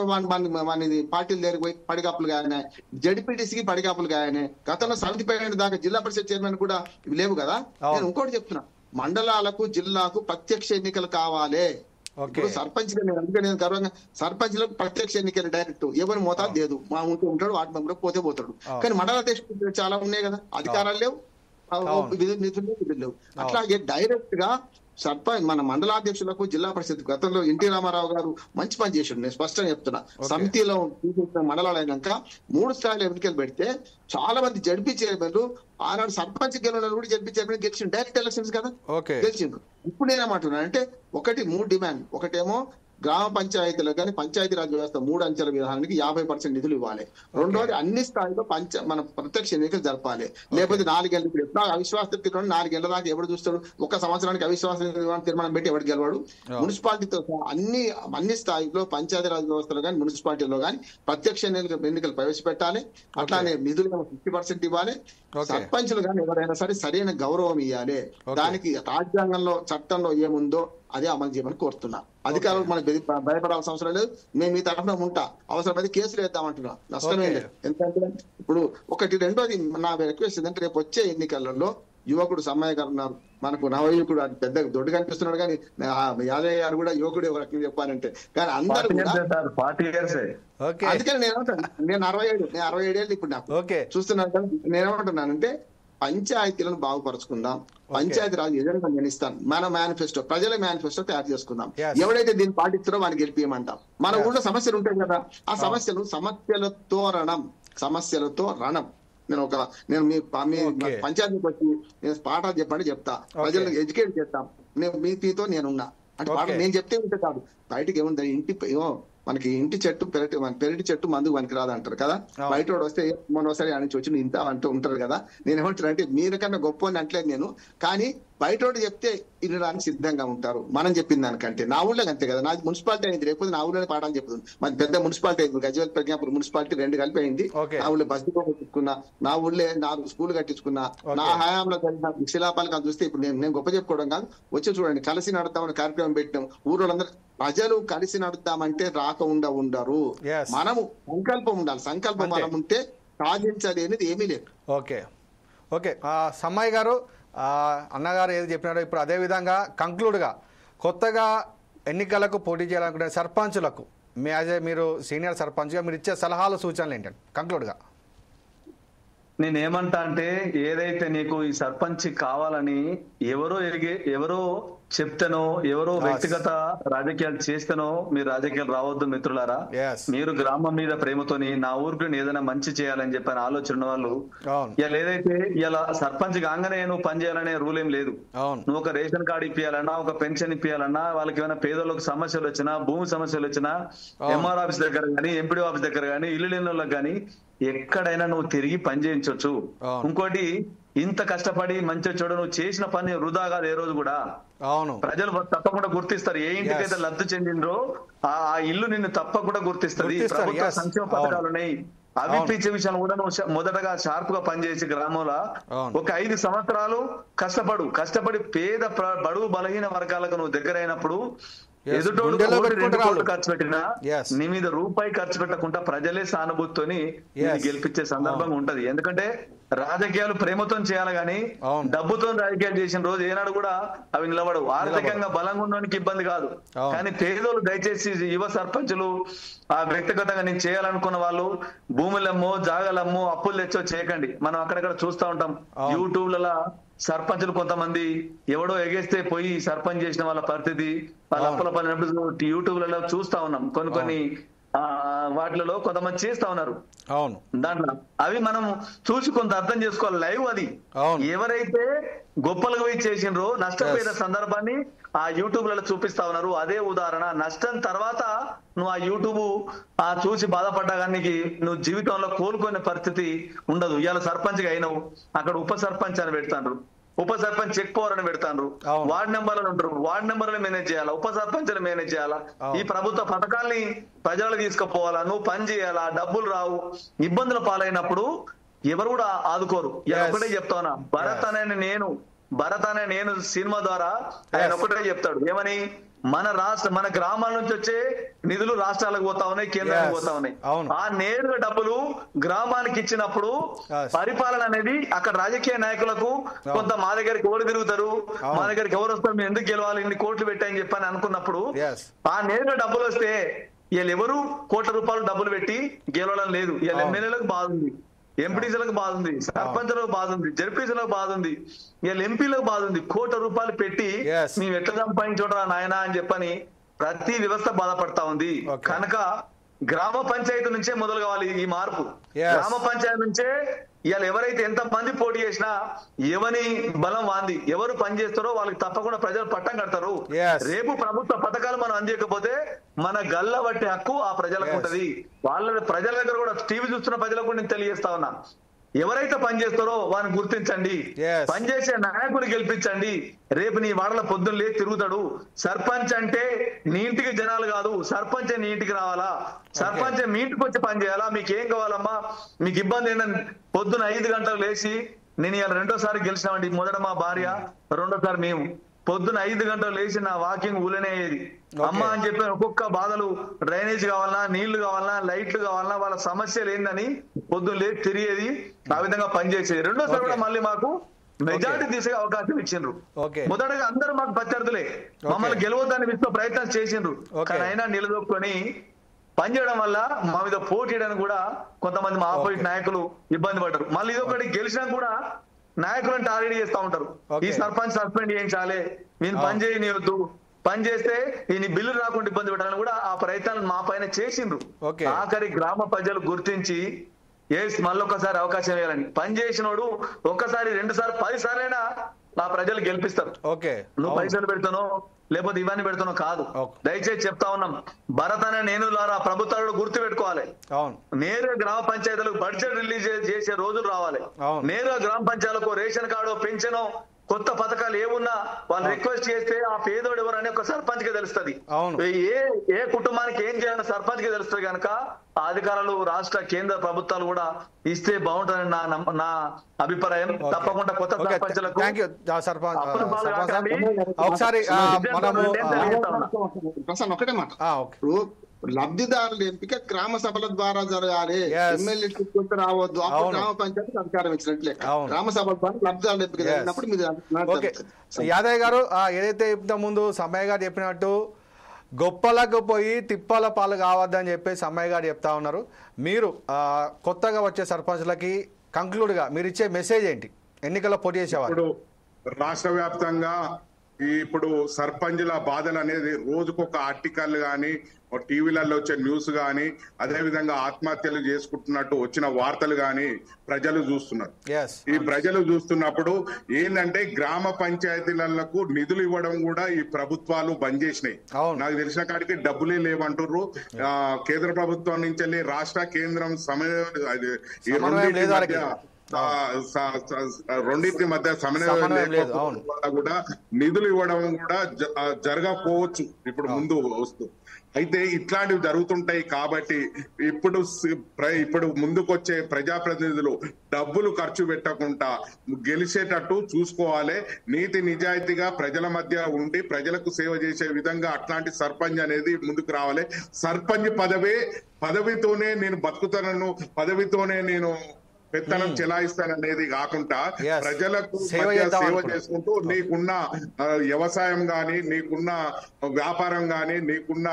పార్టీలు దగ్గరికి పోయి పడికాపులు గాయనే, జడ్పీటీసీకి పడికాపులు గాయనే. గతంలో సమితి పైన దాకా జిల్లా పరిషత్ చైర్మన్ కూడా ఇవి లేవు కదా. నేను ఇంకోటి చెప్తున్నా, మండలాలకు జిల్లాకు ప్రత్యక్ష ఎన్నికలు కావాలి. ఇప్పుడు సర్పంచ్ అందుకే నేను గర్వంగా సర్పంచ్లకు ప్రత్యక్ష ఎన్నికలు డైరెక్ట్, ఎవరి మోతాదు లేదు, మా ఉంటూ ఉంటాడు, వాటి మెంబర్ పోతే పోతాడు. కానీ మండల అధ్యక్షుడు చాలా ఉన్నాయి కదా, అధికారాలు లేవు, నిధులు లేవు. అట్లాగే డైరెక్ట్ గా సర్పంచ్ మన మండలాధ్యక్షులకు జిల్లా పరిషత్ గతంలో ఎన్టీ రామారావు గారు మంచి పని చేసిండు. నేను స్పష్టంగా చెప్తున్నా. సమితిలో తీసేసిన మండలాలు అయినాక 3 స్థాయిలో ఎన్నికలు పెడితే చాలా మంది జడ్పీ చైర్మన్లు ఆనాడు సర్పంచ్ గెలవడం కూడా జడ్పీ చైర్మన్ గెలిచిండు. డైరెక్ట్ ఎలక్షన్స్ కదా గెలిచిండు. ఇప్పుడు నేనేమంటున్నా అంటే 3 డిమాండ్. ఒకటేమో గ్రామ పంచాయతీలకు కానీ పంచాయతీరాజ్ వ్యవస్థ 3 అంచెల విధానానికి 50% నిధులు ఇవ్వాలి. రెండోది అన్ని స్థాయిలో మన ప్రత్యక్ష ఎన్నికలు జరపాలి. లేకపోతే 4 ఏళ్ళు ఇప్పుడు ఎప్పుడు అవిశ్వాస తీర్మానం 4 ఏళ్ల దాకా ఎవరు చూస్తాడు? ఒక సంవత్సరానికి అవిశ్వాస తీర్మానం పెట్టి ఎవరు గెలవాడు? మున్సిపాలిటీతో అన్ని స్థాయిలో పంచాయతీరాజ్ వ్యవస్థలో కానీ మున్సిపాలిటీలో కానీ ప్రత్యక్ష ఎన్నికలు ప్రవేశపెట్టాలి. అట్లానే నిధులు 50% ఇవ్వాలి. సర్పంచులు కానీ ఎవరైనా సరే సరైన గౌరవం ఇవ్వాలి. దానికి రాజ్యాంగంలో చట్టంలో ఏముందో అదే అమలు చేయమని కోరుతున్నా. అధికారులు మనకు భయపడాల్సిన అవసరం లేదు. మేము మీ తరఫున ఉంటా. అవసరమైతే కేసులు వేద్దామంటున్నా. నష్టమే లేదు. ఎందుకంటే ఇప్పుడు రెండోది నా రిక్వెస్ట్ ఏంటంటే రేపు వచ్చే ఎన్నికలలో యువకుడు సమ్మయ్య గారు ఉన్నారు. మనకు నవయువకుడు అది పెద్ద దొడ్డు కనిపిస్తున్నాడు. కానీ యాదయ్య గారు కూడా యువకుడు ఒక రకంగా చెప్పాలంటే. కానీ అందరూ అందుకని నేను 67 ఏళ్ళు ఇప్పుడు నాకు చూస్తున్నాను. నేనేమంటున్నానంటే పంచాయతీలను బాగుపరుచుకుందాం. పంచాయతీ రాజ్ ఎజెండా నేను ఇస్తాను. మన మేనిఫెస్టో ప్రజల మేనిఫెస్టో తయారు చేసుకుందాం. ఎవడైతే దీన్ని పాటిస్తారో వాడిని గెలిపియమంటాం. మన ఊళ్ళో సమస్యలు ఉంటాయి కదా, ఆ సమస్యలతో రణం. నేను మీ పంచాయతీకి వచ్చి నేను పాఠాలు చెప్పండి చెప్తా. ప్రజలను ఎడ్యుకేట్ చేస్తాం. మీతో నేనున్నా అంటే పాఠం నేను చెప్తే ఉంటే కాదు. బయటకి ఏముంది? మనకి ఇంటి చెట్టు పెరటి చెట్టు మందుకు పనికి రాదు అంటారు కదా. బయట వాడు వస్తే మొన్నోసారి నుంచి వచ్చి ఇంత అంటూ ఉంటారు కదా. నేను ఏమంటాను అంటే మీరుకన్నా గొప్ప అని అంటలేదు నేను. కానీ బయట వాడు చెప్తే వినడానికి సిద్ధంగా ఉంటారు మనం చెప్పిన దానికంటే. నా ఊళ్ళో అంతే కదా. నాది మున్సిపాలిటీ అయింది. లేకపోతే నా ఊళ్ళోనే పాఠాలు చెప్తుంది. మాది పెద్ద మున్సిపాలిటీ అయింది. గజ్వేల్ ప్రజ్ఞాపూర్ మున్సిపాలిటీ 2 కలిపి అయింది. నా ఊళ్ళో బస్సు కట్టించుకున్నా. నా ఊళ్ళో 4 స్కూల్ కట్టించుకున్నా. నా హయాంలో కలిగిన శిలాపాలకం చూస్తే ఇప్పుడు నేను గొప్ప చెప్పుకోవడం కాదు. వచ్చి చూడండి, కలిసి నడుద్దామని కార్యక్రమం పెట్టినాం. ఊళ్ళోళ్ళందరూ ప్రజలు కలిసి నడుద్దామంటే రాకుండా ఉండరు. మనము సంకల్పం ఉండాలి. సంకల్పం మనం ఉంటే సాధించాలి అనేది ఏమీ లేదు. ఓకే సమ్మయ్య గారు, అన్నగారు ఏది చెప్పినారో ఇప్పుడు అదే విధంగా కంక్లూడ్గా కొత్తగా ఎన్నికలకు పోటీ చేయాలనుకునే సర్పంచులకు మీరు సీనియర్ సర్పంచ్గా మీరు ఇచ్చే సలహాలు సూచనలు ఏంటంటే కంక్లూడ్గా? నేనేమంటా అంటే ఏదైతే నీకు ఈ సర్పంచ్ కావాలని ఎవరో చెప్తానో, ఎవరో వ్యక్తిగత రాజకీయాలు చేస్తానో మీరు రాజకీయాలు రావద్దు మిత్రులారా. మీరు గ్రామం మీద ప్రేమతోని నా ఊరికి ఏదైనా మంచి చేయాలని చెప్పని ఆలోచన వాళ్ళు ఇలా ఏదైతే ఇలా సర్పంచ్ కాగానే నువ్వు పని చేయాలనే రూల్ ఏం లేదు. నువ్వు ఒక రేషన్ కార్డు ఇప్పియాలన్నా, ఒక పెన్షన్ ఇప్పియాలన్నా, వాళ్ళకి ఏమైనా పేదలకు సమస్యలు వచ్చినా, భూమి సమస్యలు వచ్చినా ఎంఆర్ ఆఫీస్ దగ్గర కానీ, ఎంపీడీ ఆఫీస్ దగ్గర కానీ, ఇల్లు లేని వాళ్ళకి కానీ ఎక్కడైనా నువ్వు తిరిగి పని చేయించవచ్చు. ఇంకోటి, ఇంత కష్టపడి మంచి చెడు నువ్వు చేసిన పని వృధా కాదు ఏ రోజు కూడా. ప్రజలు తప్పకుండా గుర్తిస్తారు. ఏ ఇంటికైతే లబ్ధి చెందిండ్రో ఆ ఇల్లు నిన్ను తప్పకుండా గుర్తిస్తుంది. ప్రభుత్వ సంక్షేమ పథకాలు ఉన్నాయి. అవి ఇచ్చే విషయాలు కూడా నువ్వు మొదటగా షార్ప్ గా పనిచేసి గ్రామంలో ఒక 5 సంవత్సరాలు కష్టపడి పేద బడుగు బలహీన వర్గాలకు నువ్వు దగ్గర అయినప్పుడు ఎదుటోడు 2 కోట్లు ఖర్చు పెట్టినా నీ మీద రూపాయి ఖర్చు పెట్టకుండా ప్రజలే సానుభూతితోని గెలిపించే సందర్భంగా ఉంటది. ఎందుకంటే రాజకీయాలు ప్రేమతో చేయాలి కానీ డబ్బుతో రాజకీయాలు చేసిన రోజు ఏనాడు కూడా అవి నిలబడవు. ఆర్థికంగా బలంగా ఉండడానికి ఇబ్బంది కాదు. కానీ పేదోళ్ళు దయచేసి యువ సర్పంచులు వ్యక్తిగతంగా నేను చేయాలనుకున్న వాళ్ళు భూములమ్మో జాగాలమ్మో అప్పులు తెచ్చో చేయకండి. మనం అక్కడక్కడ చూస్తూ ఉంటాం యూట్యూబ్లలో సర్పంచులు కొంతమంది ఎవడో ఎగేస్తే పోయి సర్పంచ్ చేసిన వాళ్ళ పరిస్థితి, వాళ్ళ అప్పుల పనినప్పుడు యూట్యూబ్లలో చూస్తా ఉన్నాం. కొన్ని వాటిలలో కొంతమంది చేస్తా ఉన్నారు. దాంట్లో అవి మనం చూసి కొంత అర్థం చేసుకోవాలి. లైవ్ అది ఎవరైతే గొప్పలుగా పోయి చేసినరో నష్టపోయిన సందర్భాన్ని ఆ యూట్యూబ్లలో చూపిస్తా ఉన్నారు. అదే ఉదాహరణ. నష్టం తర్వాత నువ్వు ఆ యూట్యూబ్ చూసి బాధపడ్డా కానీ నువ్వు జీవితంలో కోలుకునే పరిస్థితి ఉండదు. ఇవాళ సర్పంచ్ గా అయినావు, అక్కడ ఉప సర్పంచ్ అని పెడతాండ్రు, ఉప సర్పంచ్ చెక్ పవర్ అని పెడతాండ్రు, వార్డు నెంబర్లు ఉంటారు, వార్డు నెంబర్లు మేనేజ్ చేయాలా, ఉప సర్పంచ్లు మేనేజ్ చేయాలా, ఈ ప్రభుత్వ పథకాల్ని ప్రజలకు తీసుకుపోవాలా, నువ్వు పని చేయాలా, డబ్బులు రావు, ఇబ్బందుల పాలైనప్పుడు ఎవరు కూడా ఆదుకోరు. ఒకటే చెప్తానా, భరత్ అనే నేను సినిమా ద్వారా ఆయన ఒకటే చెప్తాడు ఏమని, మన గ్రామాల నుంచి వచ్చే నిధులు రాష్ట్రాలకు పోతా ఉన్నాయి, కేంద్రానికి పోతా ఉన్నాయి. ఆ నేరుగా డబ్బులు గ్రామానికి ఇచ్చినప్పుడు పరిపాలన అనేది అక్కడ రాజకీయ నాయకులకు కొంత మా దగ్గరికి ఎవరు తిరుగుతారు, మా దగ్గరికి ఎవరు వస్తారు, మేము ఎందుకు గెలవాలి, ఇన్ని కోట్లు పెట్టాయని చెప్పని అనుకున్నప్పుడు ఆ నేరుగా డబ్బులు వస్తే వీళ్ళు ఎవరు కోట్ల రూపాయలు డబ్బులు పెట్టి గెలవడం లేదు. వీళ్ళ ఎమ్మెల్యేలకు బాగుంది. ఎంపీటీసీలకు బాధ ఉంది, సర్పంచులకు బాధ ఉంది, జడ్పీసీలకు బాధ ఉంది, వీళ్ళ ఎంపీలకు బాధ ఉంది. ₹1,00,00,000 పెట్టి Yes. మేము ఎట్లా సంపాదించోడరా నాయనా అని చెప్పని ప్రతి వ్యవస్థ బాధపడతా ఉంది. Okay. కనుక గ్రామ పంచాయతీ నుంచే మొదలు కావాలి ఈ మార్పు. Yes. గ్రామ పంచాయతీ నుంచే ఇవాళ ఎవరైతే ఎంత మంది పోటీ చేసినా ఎవరి బలం వాంది, ఎవరు పని చేస్తారో వాళ్ళకి తప్పకుండా ప్రజలు పట్టం కడతారు. Yes. రేపు ప్రభుత్వ పథకాలు మనం అందించకపోతే మన గల్ల బట్టి హక్కు ఆ ప్రజలకు Yes. ఉంటది. వాళ్ళ ప్రజల దగ్గర కూడా టీవీ చూస్తున్న ప్రజలకు కూడా నేను తెలియజేస్తా ఉన్నా, ఎవరైతే పనిచేస్తారో వారిని గుర్తించండి, Yes. పనిచేసే నాయకుని గెలిపించండి. రేపు నీ వాడల పొద్దున్న లేచి తిరుగుతాడు. సర్పంచ్ అంటే నీ ఇంటికి జనాలు కాదు, సర్పంచ్ నీ ఇంటికి రావాలా, సర్పంచ్ మీ ఇంటికి వచ్చి పని చేయాలా. మీకు ఏం కావాలమ్మా, మీకు ఇబ్బంది ఏంటని పొద్దున 5 గంటలు లేచి, నేను ఇలా 2వ సారి గెలిచినామండి, మొదట మా భార్య, 2వ సారి మేము, పొద్దున 5 గంటలు లేచి నా వాకింగ్ ఊలనే అయ్యేది. అమ్మ అని చెప్పి ఒక్కొక్క బాధలు, డ్రైనేజ్ కావాలన్నా, నీళ్లు కావాలన్నా, లైట్లు కావాలన్నా, వాళ్ళ సమస్యలు ఏందని పొద్దున్న లేచి తిరిగేది, ఆ విధంగా పనిచేసేది. 2వ సారి కూడా మళ్ళీ మాకు మెజార్టీ తీసే అవకాశం ఇచ్చిండ్రు. Okay. మొదటగా అందరూ మాకు ప్రత్యర్థులే, మమ్మల్ని గెలవద్దని విశ్వ ప్రయత్నం చేసిండ్రు. Okay. కానీ అయినా నిలదొక్కుని పనిచేయడం వల్ల మా మీద పోటీ చేయడానికి కూడా కొంతమంది మా ఆపోజిట్ నాయకులు ఇబ్బంది పడ్డారు. మళ్ళీ ఇదొకటి గెలిచినా కూడా నాయకులను టార్గెట్ చేస్తా ఉంటారు. Okay. ఈ సర్పంచ్ సస్పెండ్ చేయించాలి, నేను పని చేయనివద్దు, పని చేస్తే ఈ బిల్లు రాకుండా ఇబ్బంది పెట్టాలని కూడా ఆ ప్రయత్నాలు మా పైన చేసిండ్రు. Okay. ఆఖరి గ్రామ ప్రజలు గుర్తించి మళ్ళొక్కసారి అవకాశం ఇవ్వాలని, పని చేసినోడు ఒక్కసారి 2 సార్లు 10 సార్లైనా నా ప్రజలు గెలిపిస్తారు. ఓకే, నువ్వు పైసలు పెడతానో లేకపోతే ఇవన్నీ పెడతానో కాదు. Okay. దయచేసి చెప్తా ఉన్నాం, భరత్ అనే నేను ప్రభుత్వాలు గుర్తు పెట్టుకోవాలి. అవును, నేరుగా గ్రామ పంచాయతీలకు బడ్జెట్ రిలీజ్ చేసే రోజులు రావాలి. అవును. నేరుగా గ్రామ పంచాయతీలకు రేషన్ కార్డు, పెన్షన్, కొత్త పథకాలు ఏమున్నా వాళ్ళు రిక్వెస్ట్ చేస్తే ఆ పేదోడు ఎవరని ఒక సర్పంచ్ కి తెలుస్తుంది. అవును. ఏ కుటుంబానికి ఏం చేయాలని సర్పంచ్ కి తెలుస్తుంది. కనుక ఆ అధికారులు రాష్ట్ర కేంద్ర ప్రభుత్వాలు కూడా ఇస్తే బాగుంటుందని నా అభిప్రాయం. Okay. తప్పకుండా కొత్త ఓకే, సర్పంచులకు థ్యాంక్ యూ సర్పంచ్. అప్పులు పాలు సర్పంచ్ కాకండి. ఒకసారి మనము ప్రసన్న ఒకటే మాట, ఓకే, ఇప్పుడు లబ్ధిదారుల ఎంపిక గ్రామ సభల ద్వారా జరగాలి. Yes. ఎమ్మెల్యే టికెట్ రావద్దు, అప్పుడు అవును. గ్రామ పంచాయతీకి అధికారం ఇచ్చినట్లే. అవును. గ్రామ సభల ద్వారా లబ్ధిదారుల ఎంపిక Yes. జరిగినప్పుడు మీరు ఓకే. యాదయ్య గారు ఏదైతే ఇంత ముందు సమ్మయ్య గారు చెప్పినట్టు గొప్పలకు పోయి తిప్పల పాలు కావద్దని చెప్పేసి అమ్మాయి గారు చెప్తా ఉన్నారు. మీరు కొత్తగా వచ్చే సర్పంచ్లకి కంక్లూడ్గా మీరు ఇచ్చే మెసేజ్ ఏంటి? ఎన్నికల్లో పోటీ చేసేవారు ఇప్పుడు రాష్ట్ర వ్యాప్తంగా ఇప్పుడు సర్పంచుల బాధలు అనేది రోజుకొక ఆర్టికల్ గాని, టీవీలలో వచ్చే న్యూస్ గాని, అదే విధంగా ఆత్మహత్యలు చేసుకుంటున్నట్టు వచ్చిన వార్తలు గాని ప్రజలు చూస్తున్నారు. ఈ ప్రజలు చూస్తున్నప్పుడు ఏంటంటే గ్రామ పంచాయతీలకు నిధులు ఇవ్వడం కూడా ఈ ప్రభుత్వాలు బంద్ చేసినాయి. నాకు తెలిసిన కాడికి డబ్బులే లేవంటుర్రు. కేంద్ర ప్రభుత్వం నుంచి వెళ్ళి రాష్ట్ర కేంద్రం రెండింటి మధ్య సమన్వయం లేకపోవడం వల్ల కూడా నిధులు ఇవ్వడం కూడా జరగకపోవచ్చు ఇప్పుడు ముందు వస్తూ. అయితే ఇట్లాంటివి జరుగుతుంటాయి కాబట్టి ఇప్పుడు ముందుకొచ్చే ప్రజాప్రతినిధులు డబ్బులు ఖర్చు పెట్టకుండా గెలిచేటట్టు చూసుకోవాలి. నీతి నిజాయితీగా ప్రజల మధ్య ఉండి ప్రజలకు సేవ చేసే విధంగా అట్లాంటి సర్పంచ్ అనేది ముందుకు రావాలి. సర్పంచ్ పదవితోనే నేను బతుకుతానను, పదవితోనే నేను పెత్తనం చెలాయిస్తాననేది కాకుండా ప్రజలకు సేవ చేసుకుంటూ నీకున్న వ్యవసాయం గాని, నీకున్న వ్యాపారం గాని, నీకున్న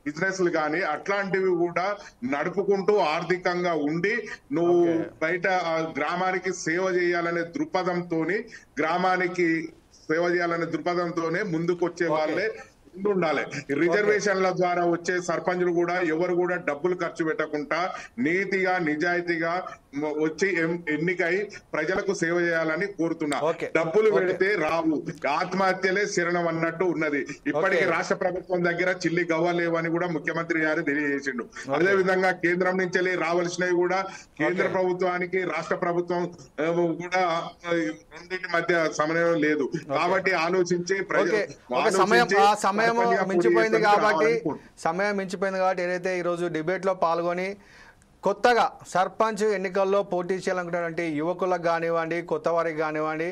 బిజినెస్లు గాని అట్లాంటివి కూడా నడుపుకుంటూ ఆర్థికంగా ఉండి నువ్వు బయట గ్రామానికి సేవ చేయాలనే దృక్పథంతోని, గ్రామానికి సేవ చేయాలనే దృక్పథంతోనే ముందుకు వచ్చే వాళ్ళే ఉండాలి. రిజర్వేషన్ల ద్వారా వచ్చే సర్పంచులు కూడా ఎవరు కూడా డబ్బులు ఖర్చు పెట్టకుండా నీతిగా నిజాయితీగా వచ్చి ఎన్నికై ప్రజలకు సేవ చేయాలని కోరుతున్నా. డబ్బులు పెడితే రావు, ఆత్మహత్యలే శరణం అన్నట్టు ఉన్నది. ఇప్పటికీ రాష్ట్ర ప్రభుత్వం దగ్గర చిల్లి గవ్వలేవని కూడా ముఖ్యమంత్రి గారు తెలియజేసిండు. అదే విధంగా కేంద్రం నుంచి రావాల్సినవి కూడా కేంద్ర ప్రభుత్వానికి రాష్ట్ర ప్రభుత్వం కూడా రెండింటి మధ్య సమన్వయం లేదు. కాబట్టి ఆలోచించి సమయం మించిపోయింది కాబట్టి ఏదైతే ఈరోజు డిబేట్లో పాల్గొని కొత్తగా సర్పంచ్ ఎన్నికల్లో పోటీ చేయాలనుకున్నటువంటి యువకులకు కానివ్వండి, కొత్త వారికి కానివ్వండి,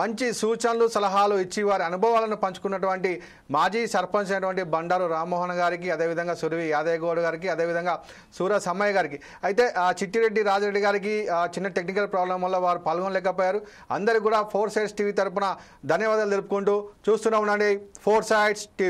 మంచి సూచనలు సలహాలు ఇచ్చి వారి అనుభవాలను పంచుకున్నటువంటి మాజీ సర్పంచ్ అయినటువంటి బండారు రామ్మోహన్ గారికి, అదేవిధంగా సురవి యాదయ్య గౌడ్ గారికి, అదేవిధంగా సూర సమ్మయ్య గారికి, అయితే చిట్టిరెడ్డి రాజరెడ్డి గారికి చిన్న టెక్నికల్ ప్రాబ్లం వల్ల వారు పాల్గొనలేకపోయారు. అందరికీ కూడా 4 Sides టీవీ తరపున ధన్యవాదాలు తెలుపుకుంటూ చూస్తూనే ఉండండి 4 Sides టీవీ.